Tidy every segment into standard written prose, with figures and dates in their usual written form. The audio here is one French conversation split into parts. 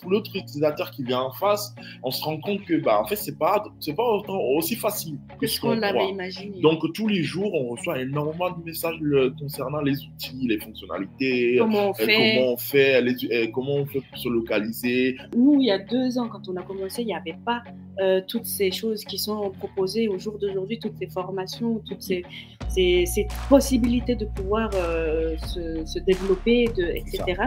pour l'autre utilisateur qui vient en face, on se rend compte que en fait, c'est pas autant aussi facile que ce qu'on l'avait croit. imaginé. Donc, tous les jours, on reçoit énormément de messages concernant les outils, les fonctionnalités, comment on fait, comment on fait pour se localiser. Nous, il y a 2 ans, quand on a commencé, il n'y avait pas toutes ces choses qui sont proposées au jour d'aujourd'hui, toutes ces formations, toutes ces possibilités de pouvoir se développer, etc.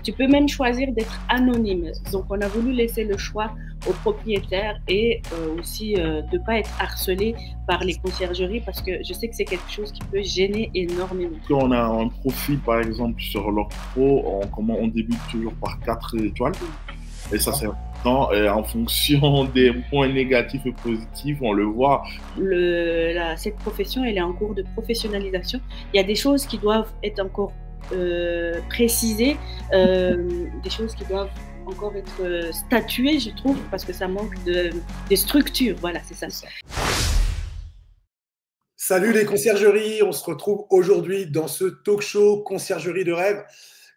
Tu peux même choisir d'être anonyme. Donc, on a voulu laisser le choix aux propriétaires et aussi de ne pas être harcelé par les conciergeries parce que je sais que c'est quelque chose qui peut gêner énormément. Quand on a un profil, par exemple, sur leur pro, on débute toujours par 4 étoiles. Et ça, c'est important. Et en fonction des points négatifs et positifs, on le voit. Cette profession, elle est en cours de professionnalisation. Il y a des choses qui doivent être encore précisées, des choses qui doivent encore être statuées, je trouve, parce que ça manque de structure. Voilà, c'est ça. Salut les conciergeries, on se retrouve aujourd'hui dans ce talk show Conciergerie de rêve.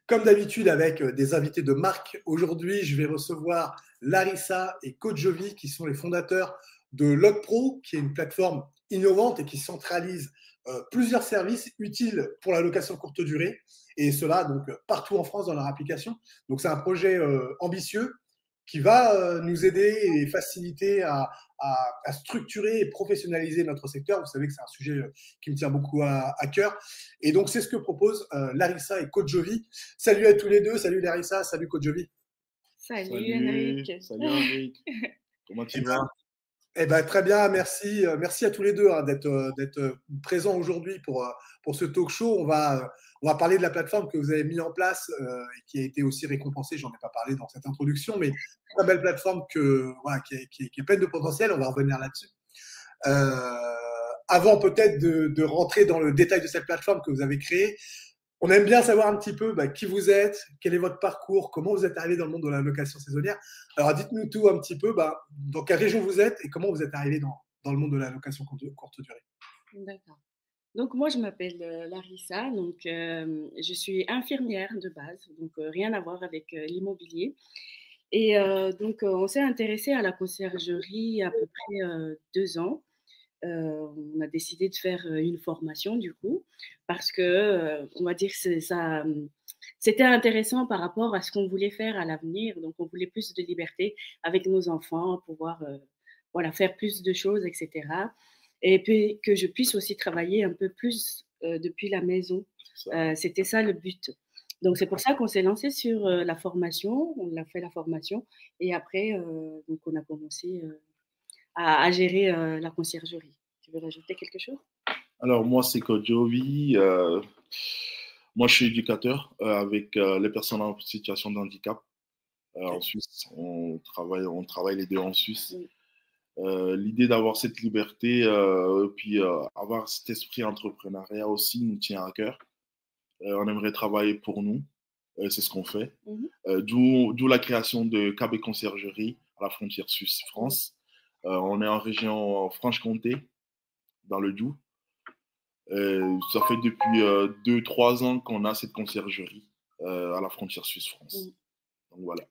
Comme d'habitude avec des invités de marque. Aujourd'hui, je vais recevoir Larissa et Coach Jovi qui sont les fondateurs de LogPro, qui est une plateforme innovante et qui centralise plusieurs services utiles pour la location courte durée, et cela donc partout en France dans leur application. Donc c'est un projet ambitieux qui va nous aider et faciliter à structurer et professionnaliser notre secteur. Vous savez que c'est un sujet qui me tient beaucoup à cœur. Et donc, c'est ce que proposent Larissa et Coach Jovi. Salut à tous les deux. Salut Larissa, salut Coach Jovi. Salut Henrik. Salut Henrik. Comment tu vas? Eh ben, très bien, merci. Merci à tous les deux d'être présents aujourd'hui pour ce talk show. On va parler de la plateforme que vous avez mis en place et qui a été aussi récompensée. J'en ai pas parlé dans cette introduction, mais une belle plateforme qui est pleine de potentiel. On va revenir là-dessus. Avant peut-être de rentrer dans le détail de cette plateforme que vous avez créée, on aime bien savoir un petit peu qui vous êtes, quel est votre parcours, comment vous êtes arrivé dans le monde de la location saisonnière. Alors, dites-nous tout un petit peu, dans quelle région vous êtes et comment vous êtes arrivé dans le monde de la location courte durée. D'accord. Donc, moi, je m'appelle Larissa. Donc, je suis infirmière de base, donc rien à voir avec l'immobilier. Et donc, on s'est intéressé à la conciergerie à peu près 2 ans. On a décidé de faire une formation du coup parce que on va dire que c'était intéressant par rapport à ce qu'on voulait faire à l'avenir. Donc on voulait plus de liberté avec nos enfants, pouvoir faire plus de choses, etc. Et puis que je puisse aussi travailler un peu plus depuis la maison. C'était ça le but. Donc c'est pour ça qu'on s'est lancé sur la formation. On a fait la formation et après donc on a commencé à gérer la conciergerie. Tu veux rajouter quelque chose? Alors, moi, c'est Coach Jovi. Moi, je suis éducateur avec les personnes en situation de handicap. En Suisse, on travaille les deux en Suisse. Oui. L'idée d'avoir cette liberté, puis avoir cet esprit entrepreneuriat aussi nous tient à cœur. On aimerait travailler pour nous. C'est ce qu'on fait. D'où la création de KB Conciergerie à la frontière Suisse-France. On est en région Franche-Comté, dans le Doubs. Ça fait depuis 2-3 ans qu'on a cette conciergerie à la frontière Suisse-France. Donc voilà.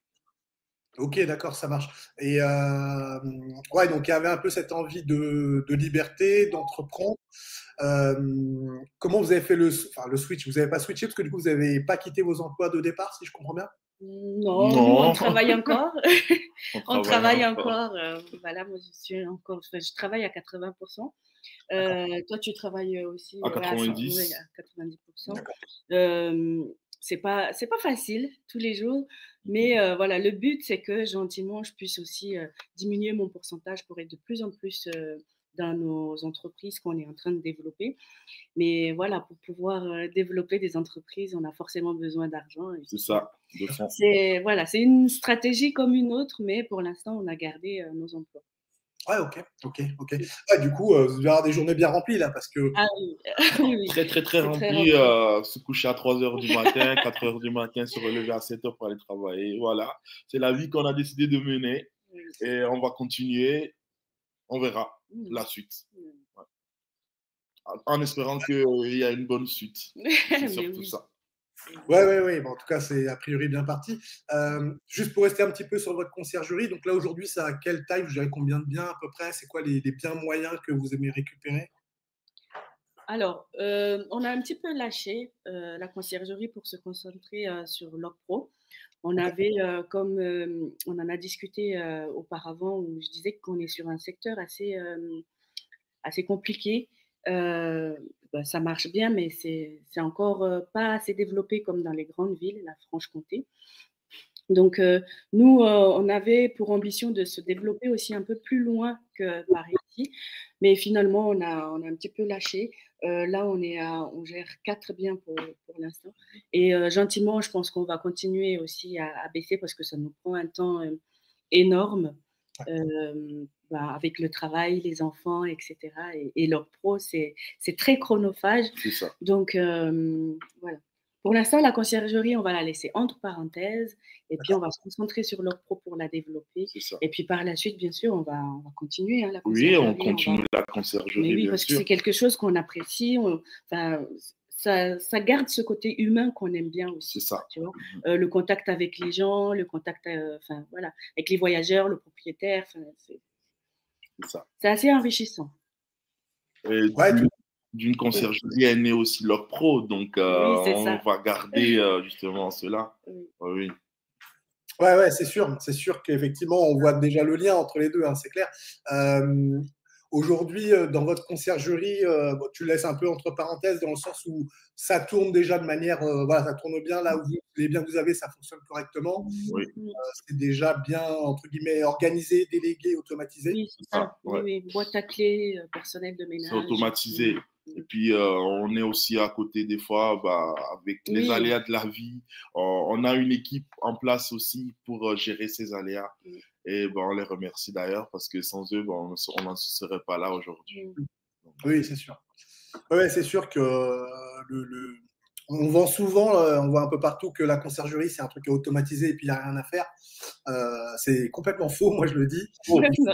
Ok, d'accord, ça marche. Et ouais, donc il y avait un peu cette envie de liberté, d'entreprendre. Comment vous avez fait le switch? Vous n'avez pas switché parce que du coup, vous n'avez pas quitté vos emplois de départ, si je comprends bien? Non, nous, on travaille encore. On travaille encore. Voilà, moi, je travaille à 80%. Toi, tu travailles aussi à 90%. À 90%. C'est pas facile tous les jours, mais voilà, le but, c'est que gentiment, je puisse aussi diminuer mon pourcentage pour être de plus en plus dans nos entreprises qu'on est en train de développer. Mais voilà, pour pouvoir développer des entreprises, on a forcément besoin d'argent. C'est ça, de fond. C'est une stratégie comme une autre, mais pour l'instant, on a gardé nos emplois. Ouais, ok. Ouais, du coup, vous devez avoir des journées bien remplies là, parce que… Ah oui, oui. Très rempli. Se coucher à 3h du matin, 4h du matin, se relever à 7h pour aller travailler. Voilà, c'est la vie qu'on a décidé de mener et on va continuer. On verra la suite. Ouais. En espérant qu'il y a une bonne suite. C'est surtout ça. Ouais. Bon, en tout cas, c'est a priori bien parti. Juste pour rester un petit peu sur votre conciergerie, donc là aujourd'hui, ça a quelle taille? Vous gérez combien de biens à peu près? C'est quoi les biens moyens que vous aimez récupérer? Alors, on a un petit peu lâché, la conciergerie pour se concentrer, sur l'OPPRO. On Ok. avait, comme, on en a discuté, auparavant où je disais qu'on est sur un secteur assez compliqué. Heu, Ça marche bien, mais c'est encore, pas assez développé comme dans les grandes villes, la Franche-Comté. Donc, nous, on avait pour ambition de se développer aussi un peu plus loin que par ici, mais finalement on a un petit peu lâché. Là, on gère 4 biens pour l'instant et gentiment, je pense qu'on va continuer aussi à baisser parce que ça nous prend un temps, énorme, avec le travail, les enfants et cetera et leur pro, c'est très chronophage. C'est ça, Donc, voilà. Pour l'instant, la conciergerie, on va la laisser entre parenthèses et puis on D'accord. va se concentrer sur leur pro pour la développer c'est ça. et puis par la suite, bien sûr, on va continuer, hein, la Oui, on conciergerie, continue la mais conciergerie, oui, bien parce que sûr. c'est quelque chose qu'on apprécie, enfin, ça garde ce côté humain qu'on aime bien C'est aussi, quoi, ça. tu vois? Mhm. Le contact avec les gens, le contact, enfin, voilà, avec les voyageurs, le propriétaire, enfin, C'est ça. c'est assez enrichissant. Et Ouais, d'une conciergerie est né aussi leur pro, donc Oui, c'est on ça. va garder justement cela. Oui. Oui, ouais, c'est sûr. C'est sûr qu'effectivement, on voit déjà le lien entre les deux, hein, c'est clair. Euh, Aujourd'hui, dans votre conciergerie, bon, tu le laisses un peu entre parenthèses dans le sens où ça tourne déjà de manière, voilà, ça tourne bien là où les biens que vous avez, ça fonctionne correctement. oui, Mmh. C'est déjà bien, entre guillemets, organisé, délégué, automatisé. Oui, c'est c'est ça. ça. Oui, Ouais. oui, boîte à clés, personnel de C'est ménage. automatisé. Et puis, on est aussi à côté des fois, bah, avec les Oui. aléas de la vie. On a une équipe en place aussi pour gérer ces aléas. Mmh. Et bah, on les remercie d'ailleurs parce que sans eux, bah, on n'en serait pas là aujourd'hui. Mmh. Donc, Oui, c'est sûr. Ouais, c'est sûr que on vend souvent, on voit un peu partout que la conciergerie, c'est un truc à automatiser et puis il n'y a rien à faire. C'est complètement faux, moi je le dis. oh, Non, Il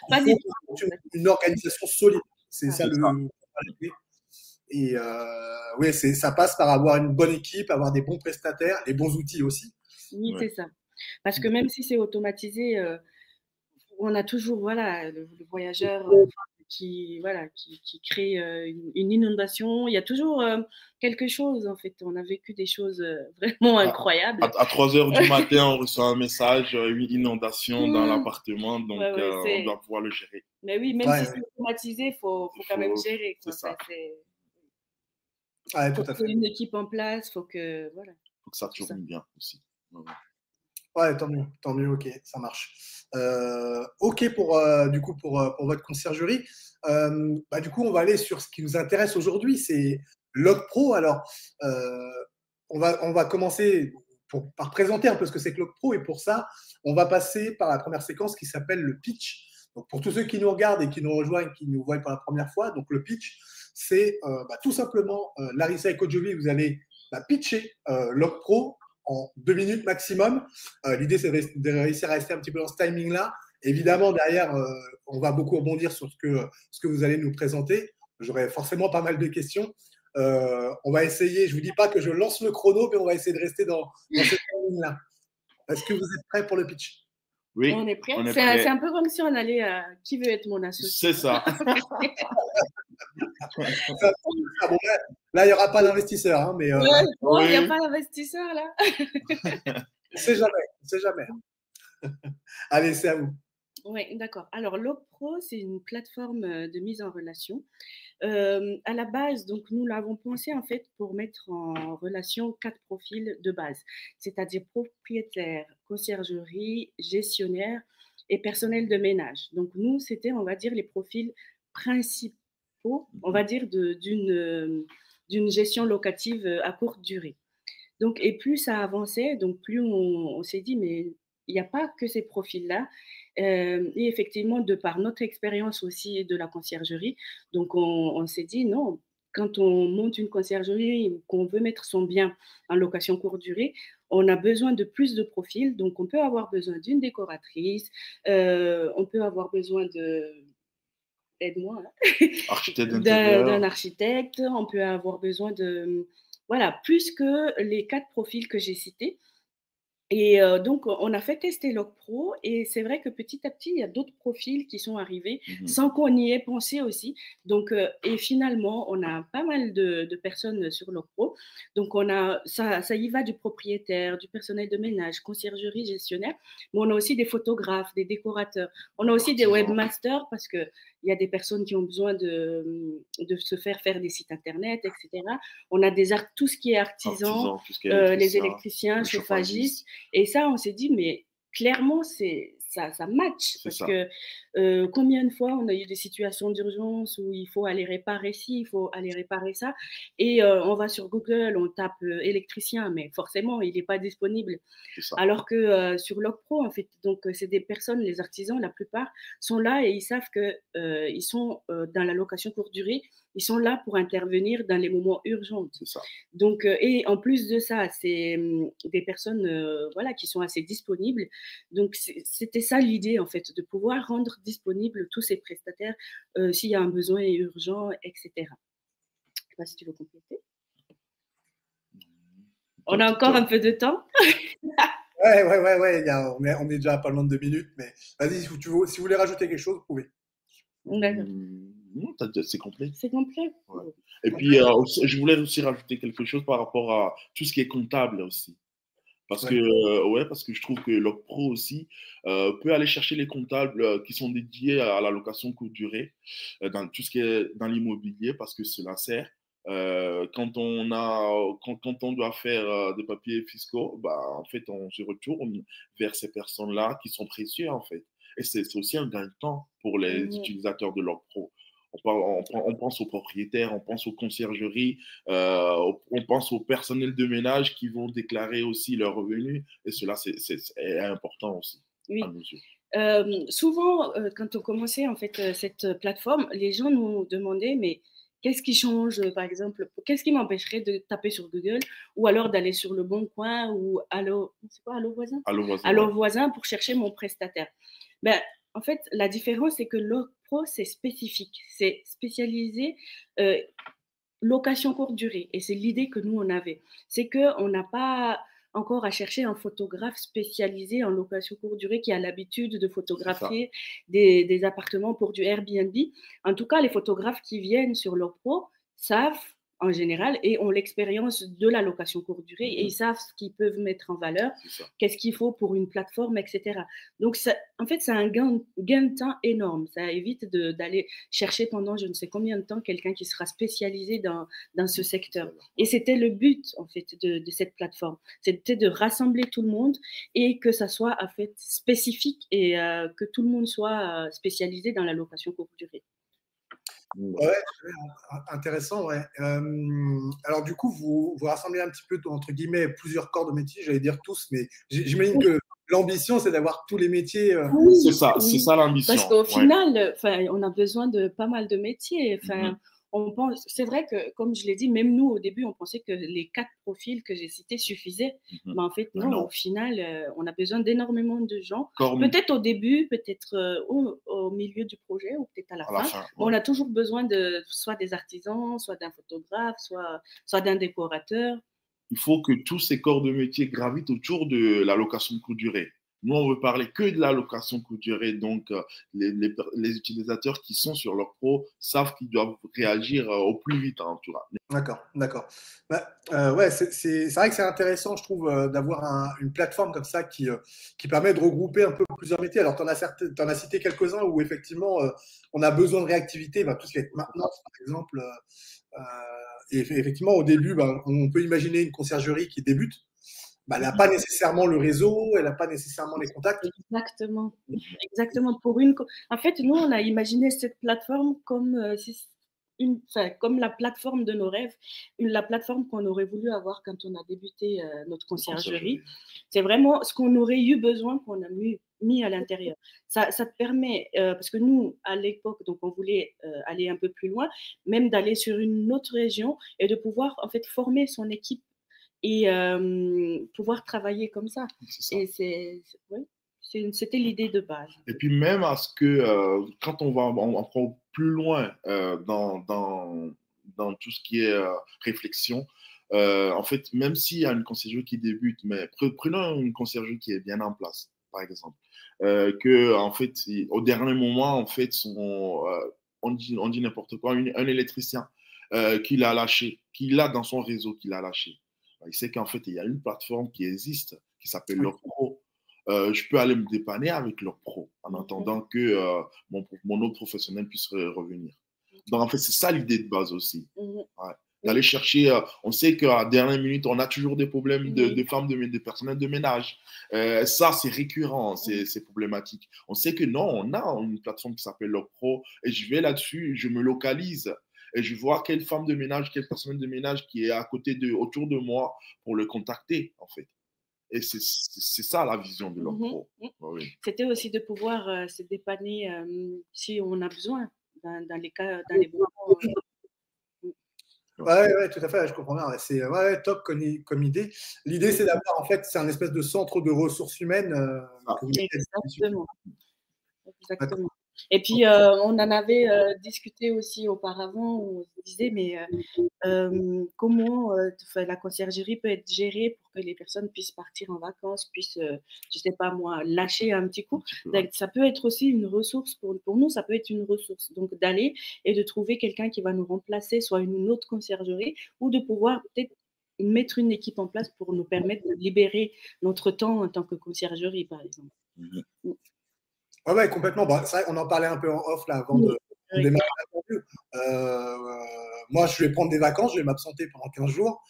pas faut du tout. une organisation solide. C'est Ah, ça c'est ça. le. Et oui, ça passe par avoir une bonne équipe, avoir des bons prestataires, les bons outils aussi. oui, Ouais. c'est ça. Parce que même si c'est automatisé, on a toujours, voilà, le voyageur, qui crée, une inondation. Il y a toujours, quelque chose, en fait. On a vécu des choses, vraiment À, incroyables. à 3 heures du matin, on reçoit un message, une inondation dans Mmh. l'appartement, donc Ouais, ouais, on doit pouvoir le gérer. mais oui, même si Ouais, c'est automatisé, Il faut quand même gérer, c'est quoi. Enfin, ça. ouais, tout faut à qu'il y fait. ait une équipe en place, faut que, voilà, Il faut que ça tout ça. tourne bien aussi. Ouais, ouais. Ouais, tant mieux, ok, ça marche. Ok pour du coup pour votre conciergerie. Du coup, on va aller sur ce qui nous intéresse aujourd'hui, c'est Log Pro. Alors, euh, on va commencer par présenter un peu ce que c'est que Log Pro, et pour ça, on va passer par la première séquence qui s'appelle le pitch. Donc, pour tous ceux qui nous regardent et qui nous rejoignent, qui nous voient pour la première fois, donc le pitch, c'est tout simplement Larissa et Kojovi, vous allez pitcher Log Pro en 2 minutes maximum. L'idée, c'est de réussir à rester un petit peu dans ce timing-là. Évidemment, derrière, on va beaucoup rebondir sur ce que vous allez nous présenter. J'aurai forcément pas mal de questions. On va essayer, je ne vous dis pas que je lance le chrono, mais on va essayer de rester dans ce timing-là. Est-ce que vous êtes prêts pour le pitch? On Oui, est prêt? on est C'est prêt. un peu comme si on allait à Qui veut être mon associé, C'est hein? ça. Bon, là, il n'y aura pas d'investisseur, hein, mais Ouais, non, il n'y a Oui. pas d'investisseur là. on ne sait jamais. On sait jamais. Allez, c'est à vous. Oui, d'accord. Alors, LogPro, c'est une plateforme de mise en relation. À la base, donc, nous l'avons pensé en fait pour mettre en relation 4 profils de base, c'est-à-dire propriétaire, conciergerie, gestionnaire et personnel de ménage. Donc, nous, c'était, on va dire, les profils principaux, on va dire, d'une gestion locative à courte durée. Donc, et plus ça avançait, donc plus on s'est dit, mais il n'y a pas que ces profils-là. Et effectivement, de par notre expérience aussi de la conciergerie, donc on s'est dit, non, quand on monte une conciergerie ou qu'on veut mettre son bien en location courte durée, on a besoin de plus de profils. Donc, on peut avoir besoin d'une décoratrice, on peut avoir besoin aide-moi, hein, Architecte d'un d'intérieur. architecte, on peut avoir besoin de voilà, plus que les 4 profils que j'ai cités. Et donc on a fait tester Logpro et c'est vrai que petit à petit, il y a d'autres profils qui sont arrivés sans qu'on y ait pensé aussi. Donc et finalement, on a pas mal de personnes sur Logpro. Donc on a ça y va du propriétaire, du personnel de ménage, conciergerie, gestionnaire, mais on a aussi des photographes, des décorateurs. On a aussi des webmasters parce qu'il y a des personnes qui ont besoin de se faire des sites internet, etc. On a tout ce qui est artisan, tout ce qui est les électriciens, chauffagistes. Et ça, on s'est dit, mais clairement, ça match. Parce que combien de fois on a eu des situations d'urgence où il faut aller réparer ci, il faut aller réparer ça. Et on va sur Google, on tape électricien, mais forcément, il n'est pas disponible. Alors que sur Logpro, en fait, donc c'est des personnes, les artisans, la plupart, sont là et ils savent qu'ils sont dans la location courte durée. Ils sont là pour intervenir dans les moments urgents. Donc, et en plus de ça, c'est des personnes voilà, qui sont assez disponibles. Donc, c'était ça l'idée, en fait, de pouvoir rendre disponibles tous ces prestataires s'il y a un besoin urgent, etc. Je ne sais pas si tu veux compléter. On a encore un peu de temps. Ouais. On est déjà à pas loin de 2 minutes, mais vas-y, si vous voulez rajouter quelque chose, vous pouvez. C'est complet. C'est complet. Ouais. Et puis, je voulais aussi rajouter quelque chose par rapport à tout ce qui est comptable aussi. Parce que je trouve que Logpro aussi peut aller chercher les comptables qui sont dédiés à la location courte durée, dans tout ce qui est dans l'immobilier, parce que cela sert. Quand on doit faire des papiers fiscaux, en fait, on se retourne vers ces personnes-là qui sont précieuses, en fait. Et c'est aussi un gain de temps pour les utilisateurs de Logpro. On pense aux propriétaires, on pense aux conciergeries, on pense aux personnels de ménage qui vont déclarer aussi leurs revenus. Et cela, c'est important aussi, à nos yeux. Souvent, quand on commençait en fait cette plateforme, les gens nous demandaient, mais qu'est-ce qui change, par exemple, qu'est-ce qui m'empêcherait de taper sur Google ou alors d'aller sur Le Bon Coin ou Allo Voisin Allo Voisin pour chercher mon prestataire. En fait, la différence, c'est que Logpro, c'est spécifique, c'est spécialisé location courte durée. Et c'est l'idée que nous, on avait. C'est qu'on n'a pas encore à chercher un photographe spécialisé en location courte durée qui a l'habitude de photographier des appartements pour du Airbnb. En tout cas, les photographes qui viennent sur Logpro savent en général et ont l'expérience de la location courte durée et ils savent ce qu'ils peuvent mettre en valeur, qu'est-ce qu'il faut pour une plateforme, etc. Donc, en fait, c'est un gain de temps énorme. Ça évite d'aller chercher pendant je ne sais combien de temps quelqu'un qui sera spécialisé dans ce secteur. Et c'était le but, en fait, de cette plateforme. C'était de rassembler tout le monde et que ça soit, en fait, spécifique et que tout le monde soit spécialisé dans la location courte durée. Ouais, intéressant, ouais. Alors du coup, vous rassemblez un petit peu, entre guillemets, plusieurs corps de métier, j'allais dire tous, mais j'imagine que l'ambition, c'est d'avoir tous les métiers. Oui, c'est ça l'ambition. Parce qu'au final, on a besoin de pas mal de métiers. On pense, c'est vrai que, comme je l'ai dit, même nous, au début, on pensait que les 4 profils que j'ai cités suffisaient. Mais en fait, non, au final, on a besoin d'énormément de gens. Peut-être au début, peut-être au milieu du projet ou peut-être à la fin. On a toujours besoin de soit des artisans, soit d'un photographe, soit d'un décorateur. Il faut que tous ces corps de métier gravitent autour de la location courte durée. Nous, on veut parler que de la location courte durée. Donc, les utilisateurs qui sont sur Logpro savent qu'ils doivent réagir au plus vite, en tout cas. D'accord. Ouais, c'est vrai que c'est intéressant, je trouve, d'avoir une plateforme comme ça qui permet de regrouper un peu plusieurs métiers. Alors, tu en as cité quelques-uns où, effectivement, on a besoin de réactivité, tout ce qui est maintenance, par exemple. Et effectivement, au début, on peut imaginer une conciergerie qui débute. Elle n'a pas nécessairement le réseau, elle n'a pas nécessairement les contacts. Exactement. En fait, nous, on a imaginé cette plateforme comme la plateforme de nos rêves, la plateforme qu'on aurait voulu avoir quand on a débuté notre conciergerie. C'est vraiment ce qu'on aurait eu besoin, qu'on a mis à l'intérieur. Ça te permet, parce que nous, à l'époque, donc on voulait aller un peu plus loin, même d'aller sur une autre région et de pouvoir en fait former son équipe et pouvoir travailler comme ça. Et c'était l'idée de base. Et puis même à ce que quand on va encore plus loin dans tout ce qui est réflexion, en fait, même s'il y a une conciergerie qui débute, mais prenons une conciergerie qui est bien en place, par exemple, que, en fait, au dernier moment, en fait, on dit n'importe quoi, un électricien qu'il a lâché, qu'il a dans son réseau, qu'il a lâché. Il sait qu'en fait, il y a une plateforme qui existe qui s'appelle LogPro. Je peux aller me dépanner avec LogPro en attendant que mon autre professionnel puisse revenir. Donc, en fait, c'est ça l'idée de base aussi. Ouais. D'aller chercher, on sait qu'à la dernière minute, on a toujours des problèmes de femmes, de personnel de ménage. Ça, c'est récurrent, c'est problématique. On sait que non, on a une plateforme qui s'appelle LogPro et je vais là-dessus, je me localise et je vois quelle femme de ménage, quel personnel de ménage qui est à côté autour de moi pour le contacter, en fait. Et c'est ça la vision de LogPro. Oui. C'était aussi de pouvoir se dépanner si on a besoin, dans les cas, dans les moments. Ouais, tout à fait, je comprends bien. C'est top comme idée. L'idée, c'est d'avoir, en fait, c'est un espèce de centre de ressources humaines. Que vous Exactement. Exactement. Et puis, on en avait discuté aussi auparavant, où on se disait, mais comment la conciergerie peut être gérée pour que les personnes puissent partir en vacances, puissent, je sais pas moi, lâcher un petit coup. Donc, ça peut être aussi une ressource pour nous, ça peut être une ressource. Donc, d'aller et de trouver quelqu'un qui va nous remplacer, soit une autre conciergerie, ou de pouvoir peut-être mettre une équipe en place pour nous permettre de libérer notre temps en tant que conciergerie, par exemple. Ouais, complètement. Bon, c'est vrai, on en parlait un peu en off là avant de démarrer l'interview. Moi, je vais prendre des vacances, je vais m'absenter pendant 15 jours.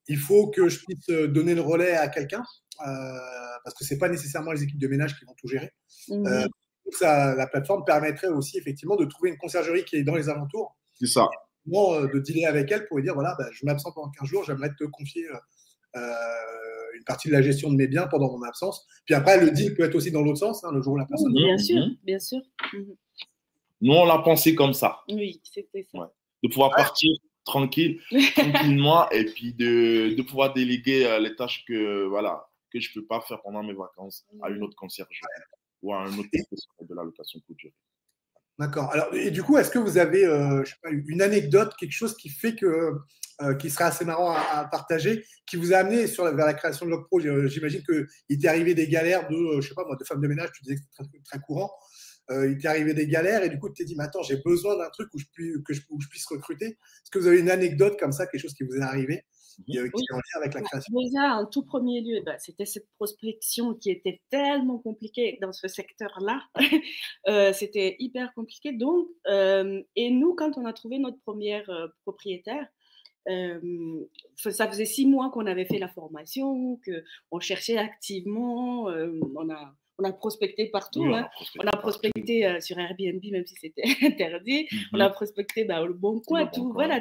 Il faut que je puisse donner le relais à quelqu'un parce que c'est pas nécessairement les équipes de ménage qui vont tout gérer. La plateforme permettrait aussi effectivement de trouver une conciergerie qui est dans les alentours. C'est ça. De dealer avec elle pour lui dire voilà, je m'absente pendant 15 jours, j'aimerais te confier une partie de la gestion de mes biens pendant mon absence. Puis après, le deal peut être aussi dans l'autre sens, le jour où la personne… Bien sûr, bien sûr. Nous, on l'a pensé comme ça. Oui, c'était ça. Ouais. De pouvoir partir tranquillement et puis de pouvoir déléguer les tâches que je ne peux pas faire pendant mes vacances à une autre conciergerie ou à un autre professionnel de la location courte durée. D'accord. Alors, et du coup, est-ce que vous avez je sais pas, une anecdote, quelque chose qui fait que qui serait assez marrant à partager, qui vous a amené vers la création de LogPro? J'imagine qu'il t'est arrivé des galères je sais pas moi, de femmes de ménage, tu disais que c'était très, très courant. Il t'est arrivé des galères et du coup, tu t'es dit, mais attends, j'ai besoin d'un truc où je puisse recruter. Est-ce que vous avez une anecdote comme ça, quelque chose qui vous est arrivé, qui est en lien avec la création? Déjà, en tout premier lieu, c'était cette prospection qui était tellement compliquée dans ce secteur-là. C'était hyper compliqué. Donc, et nous, quand on a trouvé notre première propriétaire, ça faisait 6 mois qu'on avait fait la formation, qu'on cherchait activement, on a prospecté partout. Oui, on a prospecté sur Airbnb, même si c'était interdit. On a prospecté Le Bon Coin,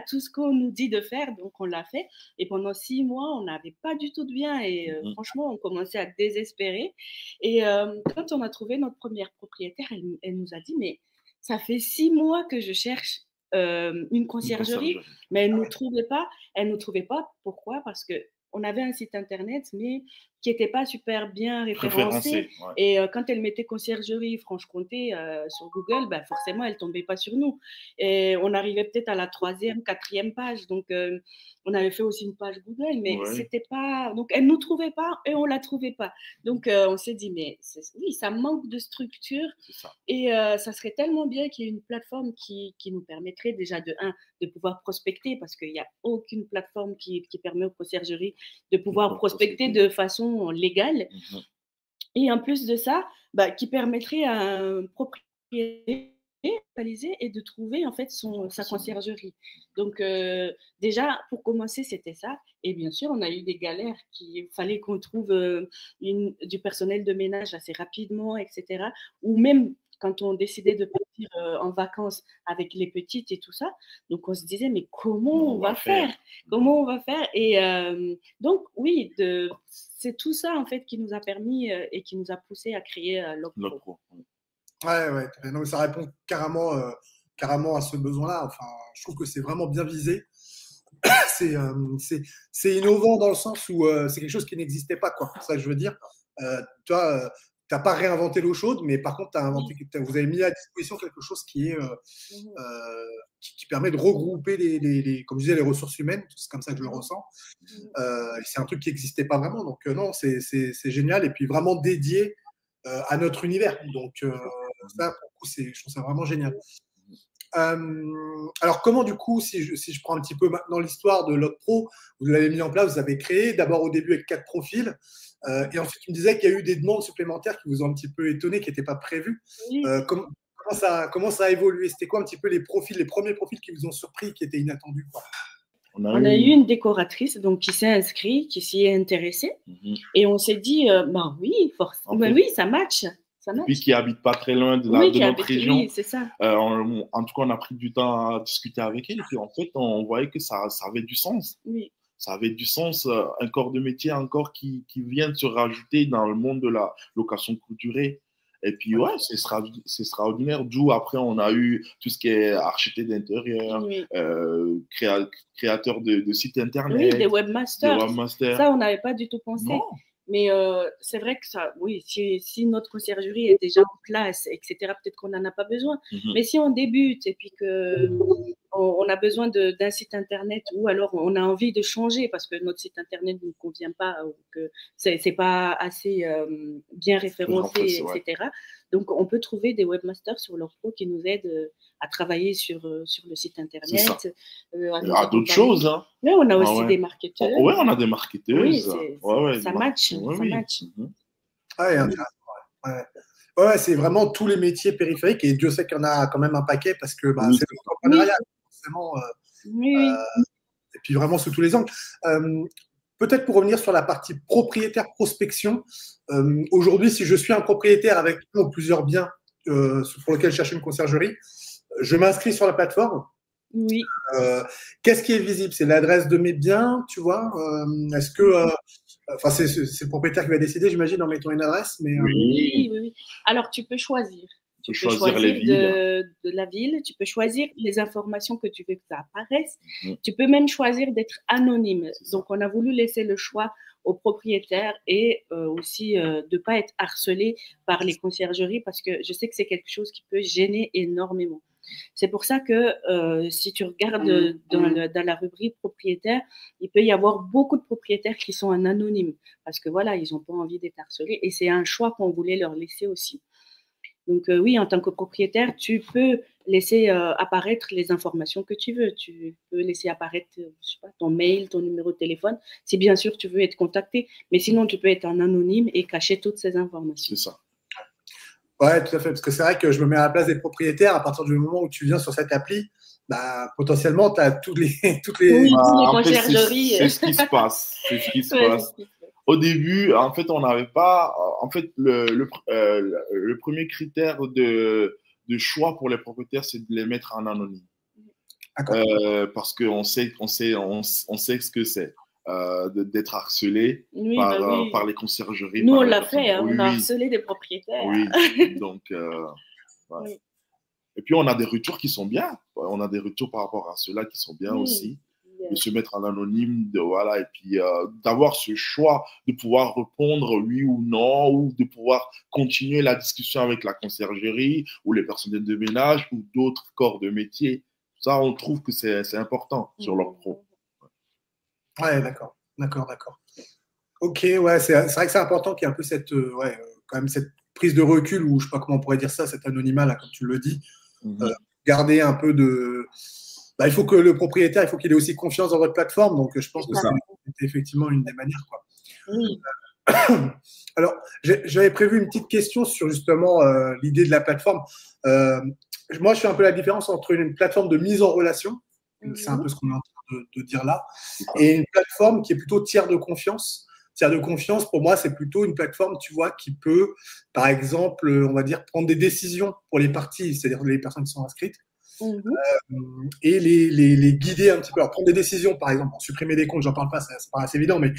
tout ce qu'on nous dit de faire, donc on l'a fait. Et pendant 6 mois, on n'avait pas du tout de bien et franchement, on commençait à désespérer. Et quand on a trouvé notre première propriétaire, elle nous a dit, mais ça fait 6 mois que je cherche une conciergerie, mais elle ne nous trouvait pas. Elle ne nous trouvait pas. Pourquoi? Parce qu'on avait un site internet, mais qui n'était pas super bien référencé. Ouais. Et quand elle mettait conciergerie Franche-Comté sur Google, forcément, elle ne tombait pas sur nous. Et on arrivait peut-être à la 3e, 4e page. Donc, on avait fait aussi une page Google, mais c'était pas… Donc, elle ne nous trouvait pas et on ne la trouvait pas. Donc, on s'est dit, mais oui, ça manque de structure. Et ça serait tellement bien qu'il y ait une plateforme qui nous permettrait déjà de pouvoir prospecter, parce qu'il n'y a aucune plateforme qui permet aux conciergeries de pouvoir prospecter de façon légale. Et en plus de ça, qui permettrait à un propriétaire et de trouver en fait sa conciergerie. Donc déjà, pour commencer, c'était ça. Et bien sûr, on a eu des galères qu'il fallait qu'on trouve du personnel de ménage assez rapidement, etc. Ou même quand on décidait de partir en vacances avec les petites et tout ça. Donc, on se disait, mais comment on va faire? Comment on va faire? Et donc, oui, c'est tout ça, en fait, qui nous a permis et qui nous a poussé à créer LogPro. Ouais. Donc, ça répond carrément à ce besoin-là. Enfin, je trouve que c'est vraiment bien visé. C'est innovant dans le sens où c'est quelque chose qui n'existait pas, quoi. C'est ça que je veux dire. Toi, n'as pas réinventé l'eau chaude, mais par contre, vous avez mis à disposition quelque chose qui permet de regrouper comme je disais, les ressources humaines. C'est comme ça que je le ressens. C'est un truc qui n'existait pas vraiment. Donc, non, c'est génial. Et puis, vraiment dédié à notre univers. Donc, ça, pour le coup, je trouve ça vraiment génial. Alors, comment, du coup, si je prends un petit peu maintenant l'histoire de Log Pro, vous l'avez mis en place, vous avez créé d'abord au début avec 4 profils. Et ensuite, tu me disais qu'il y a eu des demandes supplémentaires qui vous ont un petit peu étonné, qui n'étaient pas prévues. Comment ça a évolué? C'était quoi un petit peu les premiers profils qui vous ont surpris, qui étaient inattendus, quoi? On a eu une décoratrice donc, qui s'est inscrite, qui s'y est intéressée. Et on s'est dit, bah oui, forcément, oui, ça match. Et puis qui n'habite pas très loin de notre région. Oui, c'est ça. En tout cas, on a pris du temps à discuter avec elle. Et puis, en fait, on voyait que ça avait du sens. Oui. Ça avait du sens, un corps de métier encore qui vient de se rajouter dans le monde de la location courte durée. Et puis, ouais, c'est extraordinaire. D'où, après, on a eu tout ce qui est architecte d'intérieur, créateur de sites internet. Oui, des webmasters. Ça, on n'avait pas du tout pensé. Non. Mais c'est vrai que ça, oui, si notre conciergerie est déjà en place, etc., peut-être qu'on n'en a pas besoin. Mais si on débute et puis qu'on a besoin d'un site internet ou alors on a envie de changer parce que notre site internet ne nous convient pas ou que c'est pas assez bien référencé, etc. Donc, on peut trouver des webmasters sur leur pro qui nous aident à travailler sur le site internet. À d'autres choses. Hein. Mais on a aussi des marketeurs. Oui, on a des marketeuses. Oui, ça match. Ouais, intéressant. Ouais, c'est vraiment tous les métiers périphériques et Dieu sait qu'il y en a quand même un paquet parce que c'est l'entrepreneuriat, forcément. Et puis vraiment sous tous les angles. Peut-être pour revenir sur la partie propriétaire prospection, aujourd'hui, si je suis un propriétaire avec un ou plusieurs biens pour lesquels je cherche une conciergerie, je m'inscris sur la plateforme. Oui. Qu'est-ce qui est visible? C'est l'adresse de mes biens, tu vois? Est-ce que c'est le propriétaire qui va décider, j'imagine, en mettant une adresse, mais oui. Alors, tu peux choisir. Tu peux choisir les villes. De la ville, tu peux choisir les informations que tu veux que ça apparaisse. Tu peux même choisir d'être anonyme. Donc, on a voulu laisser le choix aux propriétaires et aussi de ne pas être harcelé par les conciergeries parce que je sais que c'est quelque chose qui peut gêner énormément. C'est pour ça que si tu regardes dans la rubrique propriétaire, il peut y avoir beaucoup de propriétaires qui sont en anonyme parce que voilà, ils n'ont pas envie d'être harcelés et c'est un choix qu'on voulait leur laisser aussi. Donc oui, en tant que propriétaire, tu peux laisser apparaître les informations que tu veux. Tu peux laisser apparaître je sais pas, ton mail, ton numéro de téléphone, si bien sûr tu veux être contacté. Mais sinon, tu peux être en anonyme et cacher toutes ces informations. C'est ça. Ouais, tout à fait. Parce que c'est vrai que je me mets à la place des propriétaires. À partir du moment où tu viens sur cette appli, potentiellement, tu as toutes les conciergeries. C'est ce qui se passe. C'est ce qui se passe. Au début, en fait, on n'avait pas. En fait, le premier critère de choix pour les propriétaires, c'est de les mettre en anonyme. Parce qu'on sait ce que c'est. D'être harcelé par les conciergeries. Nous, on l'a fait, on a harcelé des propriétaires. Oui, donc, oui. Et puis, on a des retours qui sont bien. On a des retours par rapport à ceux-là qui sont bien aussi. De se mettre en anonyme, et puis d'avoir ce choix de pouvoir répondre oui ou non, ou de pouvoir continuer la discussion avec la conciergerie ou les personnels de ménage ou d'autres corps de métier. Ça, on trouve que c'est important sur leur pro. Ouais, d'accord. Ok, ouais, c'est vrai que c'est important qu'il y ait un peu quand même cette prise de recul, ou je sais pas comment on pourrait dire ça, cet anonymat, là, comme tu le dis. Garder un peu de... il faut que le propriétaire, il faut qu'il ait aussi confiance dans votre plateforme, donc je pense que c'est effectivement une des manières, quoi. Oui. Alors, j'avais prévu une petite question sur justement l'idée de la plateforme. Moi, je fais un peu la différence entre une plateforme de mise en relation, c'est un peu ce qu'on est en train de dire là, et une plateforme qui est plutôt tiers de confiance. Tiers de confiance, pour moi, c'est plutôt une plateforme, tu vois, qui peut, par exemple, on va dire, prendre des décisions pour les parties, c'est-à-dire les personnes qui sont inscrites, et les guider un petit peu. Alors, prendre des décisions, par exemple, supprimer des comptes, j'en parle pas, ça paraît assez évident, mais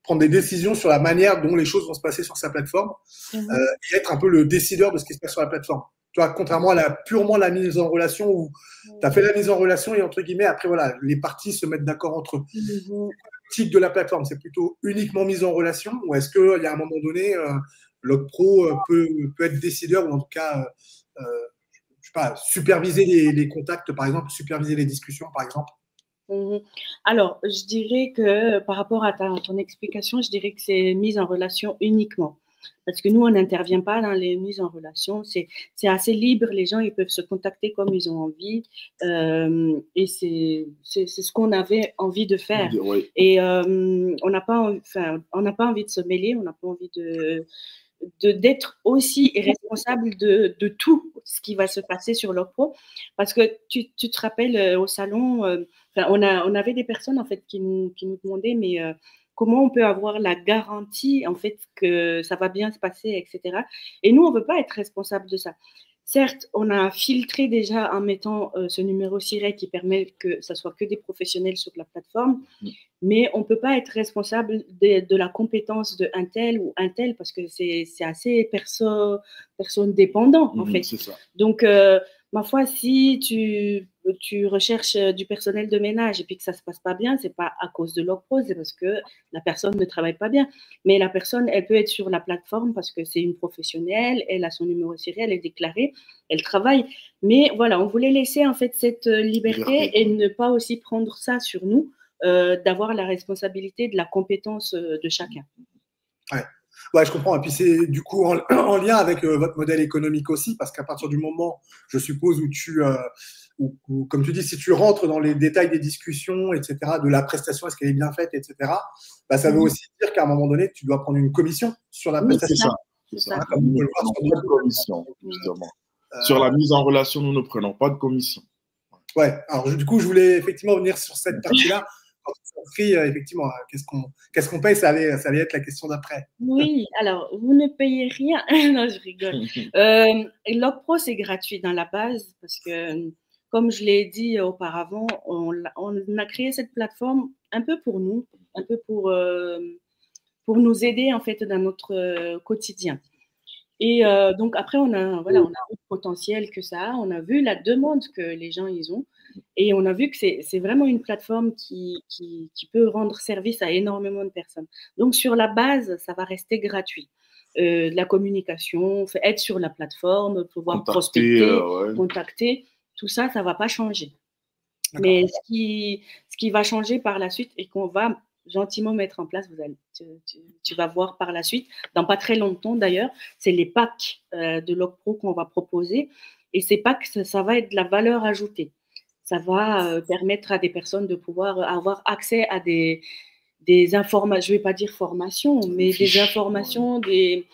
prendre des décisions sur la manière dont les choses vont se passer sur sa plateforme, et être un peu le décideur de ce qui se passe sur la plateforme. Tu vois, contrairement à purement la mise en relation où tu as fait la mise en relation et entre guillemets, après, voilà, les parties se mettent d'accord entre eux. Le type de la plateforme, c'est plutôt uniquement mise en relation, ou est-ce qu'il y a un moment donné, l'OCPRO peut être décideur ou en tout cas, je sais pas, superviser les contacts, par exemple, superviser les discussions, par exemple? Alors, je dirais que par rapport à ton explication, je dirais que c'est mise en relation uniquement. Parce que nous, on n'intervient pas dans les mises en relation. C'est assez libre. Les gens, ils peuvent se contacter comme ils ont envie. Et c'est ce qu'on avait envie de faire. Oui. Et on n'a pas envie de se mêler. On n'a pas envie d'être aussi responsable de tout ce qui va se passer sur leur pro. Parce que tu te rappelles au salon, on avait des personnes en fait qui nous demandaient mais comment on peut avoir la garantie en fait que ça va bien se passer, etc. Et nous, on ne veut pas être responsable de ça. Certes, on a filtré déjà en mettant ce numéro SIRET qui permet que ça soit que des professionnels sur la plateforme, mais on ne peut pas être responsable de la compétence de un tel ou un tel parce que c'est assez personne dépendant en fait. C'est ça. Donc, ma foi, si tu recherches du personnel de ménage et puis que ça ne se passe pas bien, ce n'est pas à cause de l'OCPRO, c'est parce que la personne ne travaille pas bien. Mais la personne, elle peut être sur la plateforme parce que c'est une professionnelle, elle a son numéro SIRET, elle est déclarée, elle travaille. Mais voilà, on voulait laisser en fait cette liberté et ne pas aussi prendre ça sur nous, d'avoir la responsabilité de la compétence de chacun. Ouais, je comprends. Et puis c'est du coup en lien avec votre modèle économique aussi, parce qu'à partir du moment, je suppose, où, comme tu dis, si tu rentres dans les détails des discussions, etc., de la prestation, est-ce qu'elle est bien faite, etc., bah, ça veut aussi dire qu'à un moment donné, tu dois prendre une commission sur la prestation. C'est ça. Comme nous ne prenons pas de commission, justement. Sur la mise en relation, nous ne prenons pas de commission. Ouais, alors du coup, je voulais effectivement venir sur cette partie-là. Quand on s'inscrit, effectivement, qu'est-ce qu'on paye, ça allait être la question d'après. Oui, alors, vous ne payez rien. Non, je rigole. L'OCPRO, c'est gratuit dans la base parce que, comme je l'ai dit auparavant, on a créé cette plateforme un peu pour nous, un peu pour nous aider en fait dans notre quotidien. Et donc après, on a vu le potentiel que ça a, on a vu la demande que les gens ils ont, et on a vu que c'est vraiment une plateforme qui peut rendre service à énormément de personnes. Donc sur la base, ça va rester gratuit. La communication, être sur la plateforme, pouvoir prospecter, contacter, tout ça, ça ne va pas changer. Mais ce qui va changer par la suite et qu'on va gentiment mettre en place, tu vas voir par la suite, dans pas très longtemps d'ailleurs, c'est les packs de l'OCPRO qu'on va proposer. Et ces packs, ça va être de la valeur ajoutée. Ça va permettre à des personnes de pouvoir avoir accès à des informations, je ne vais pas dire formation, mais des informations, des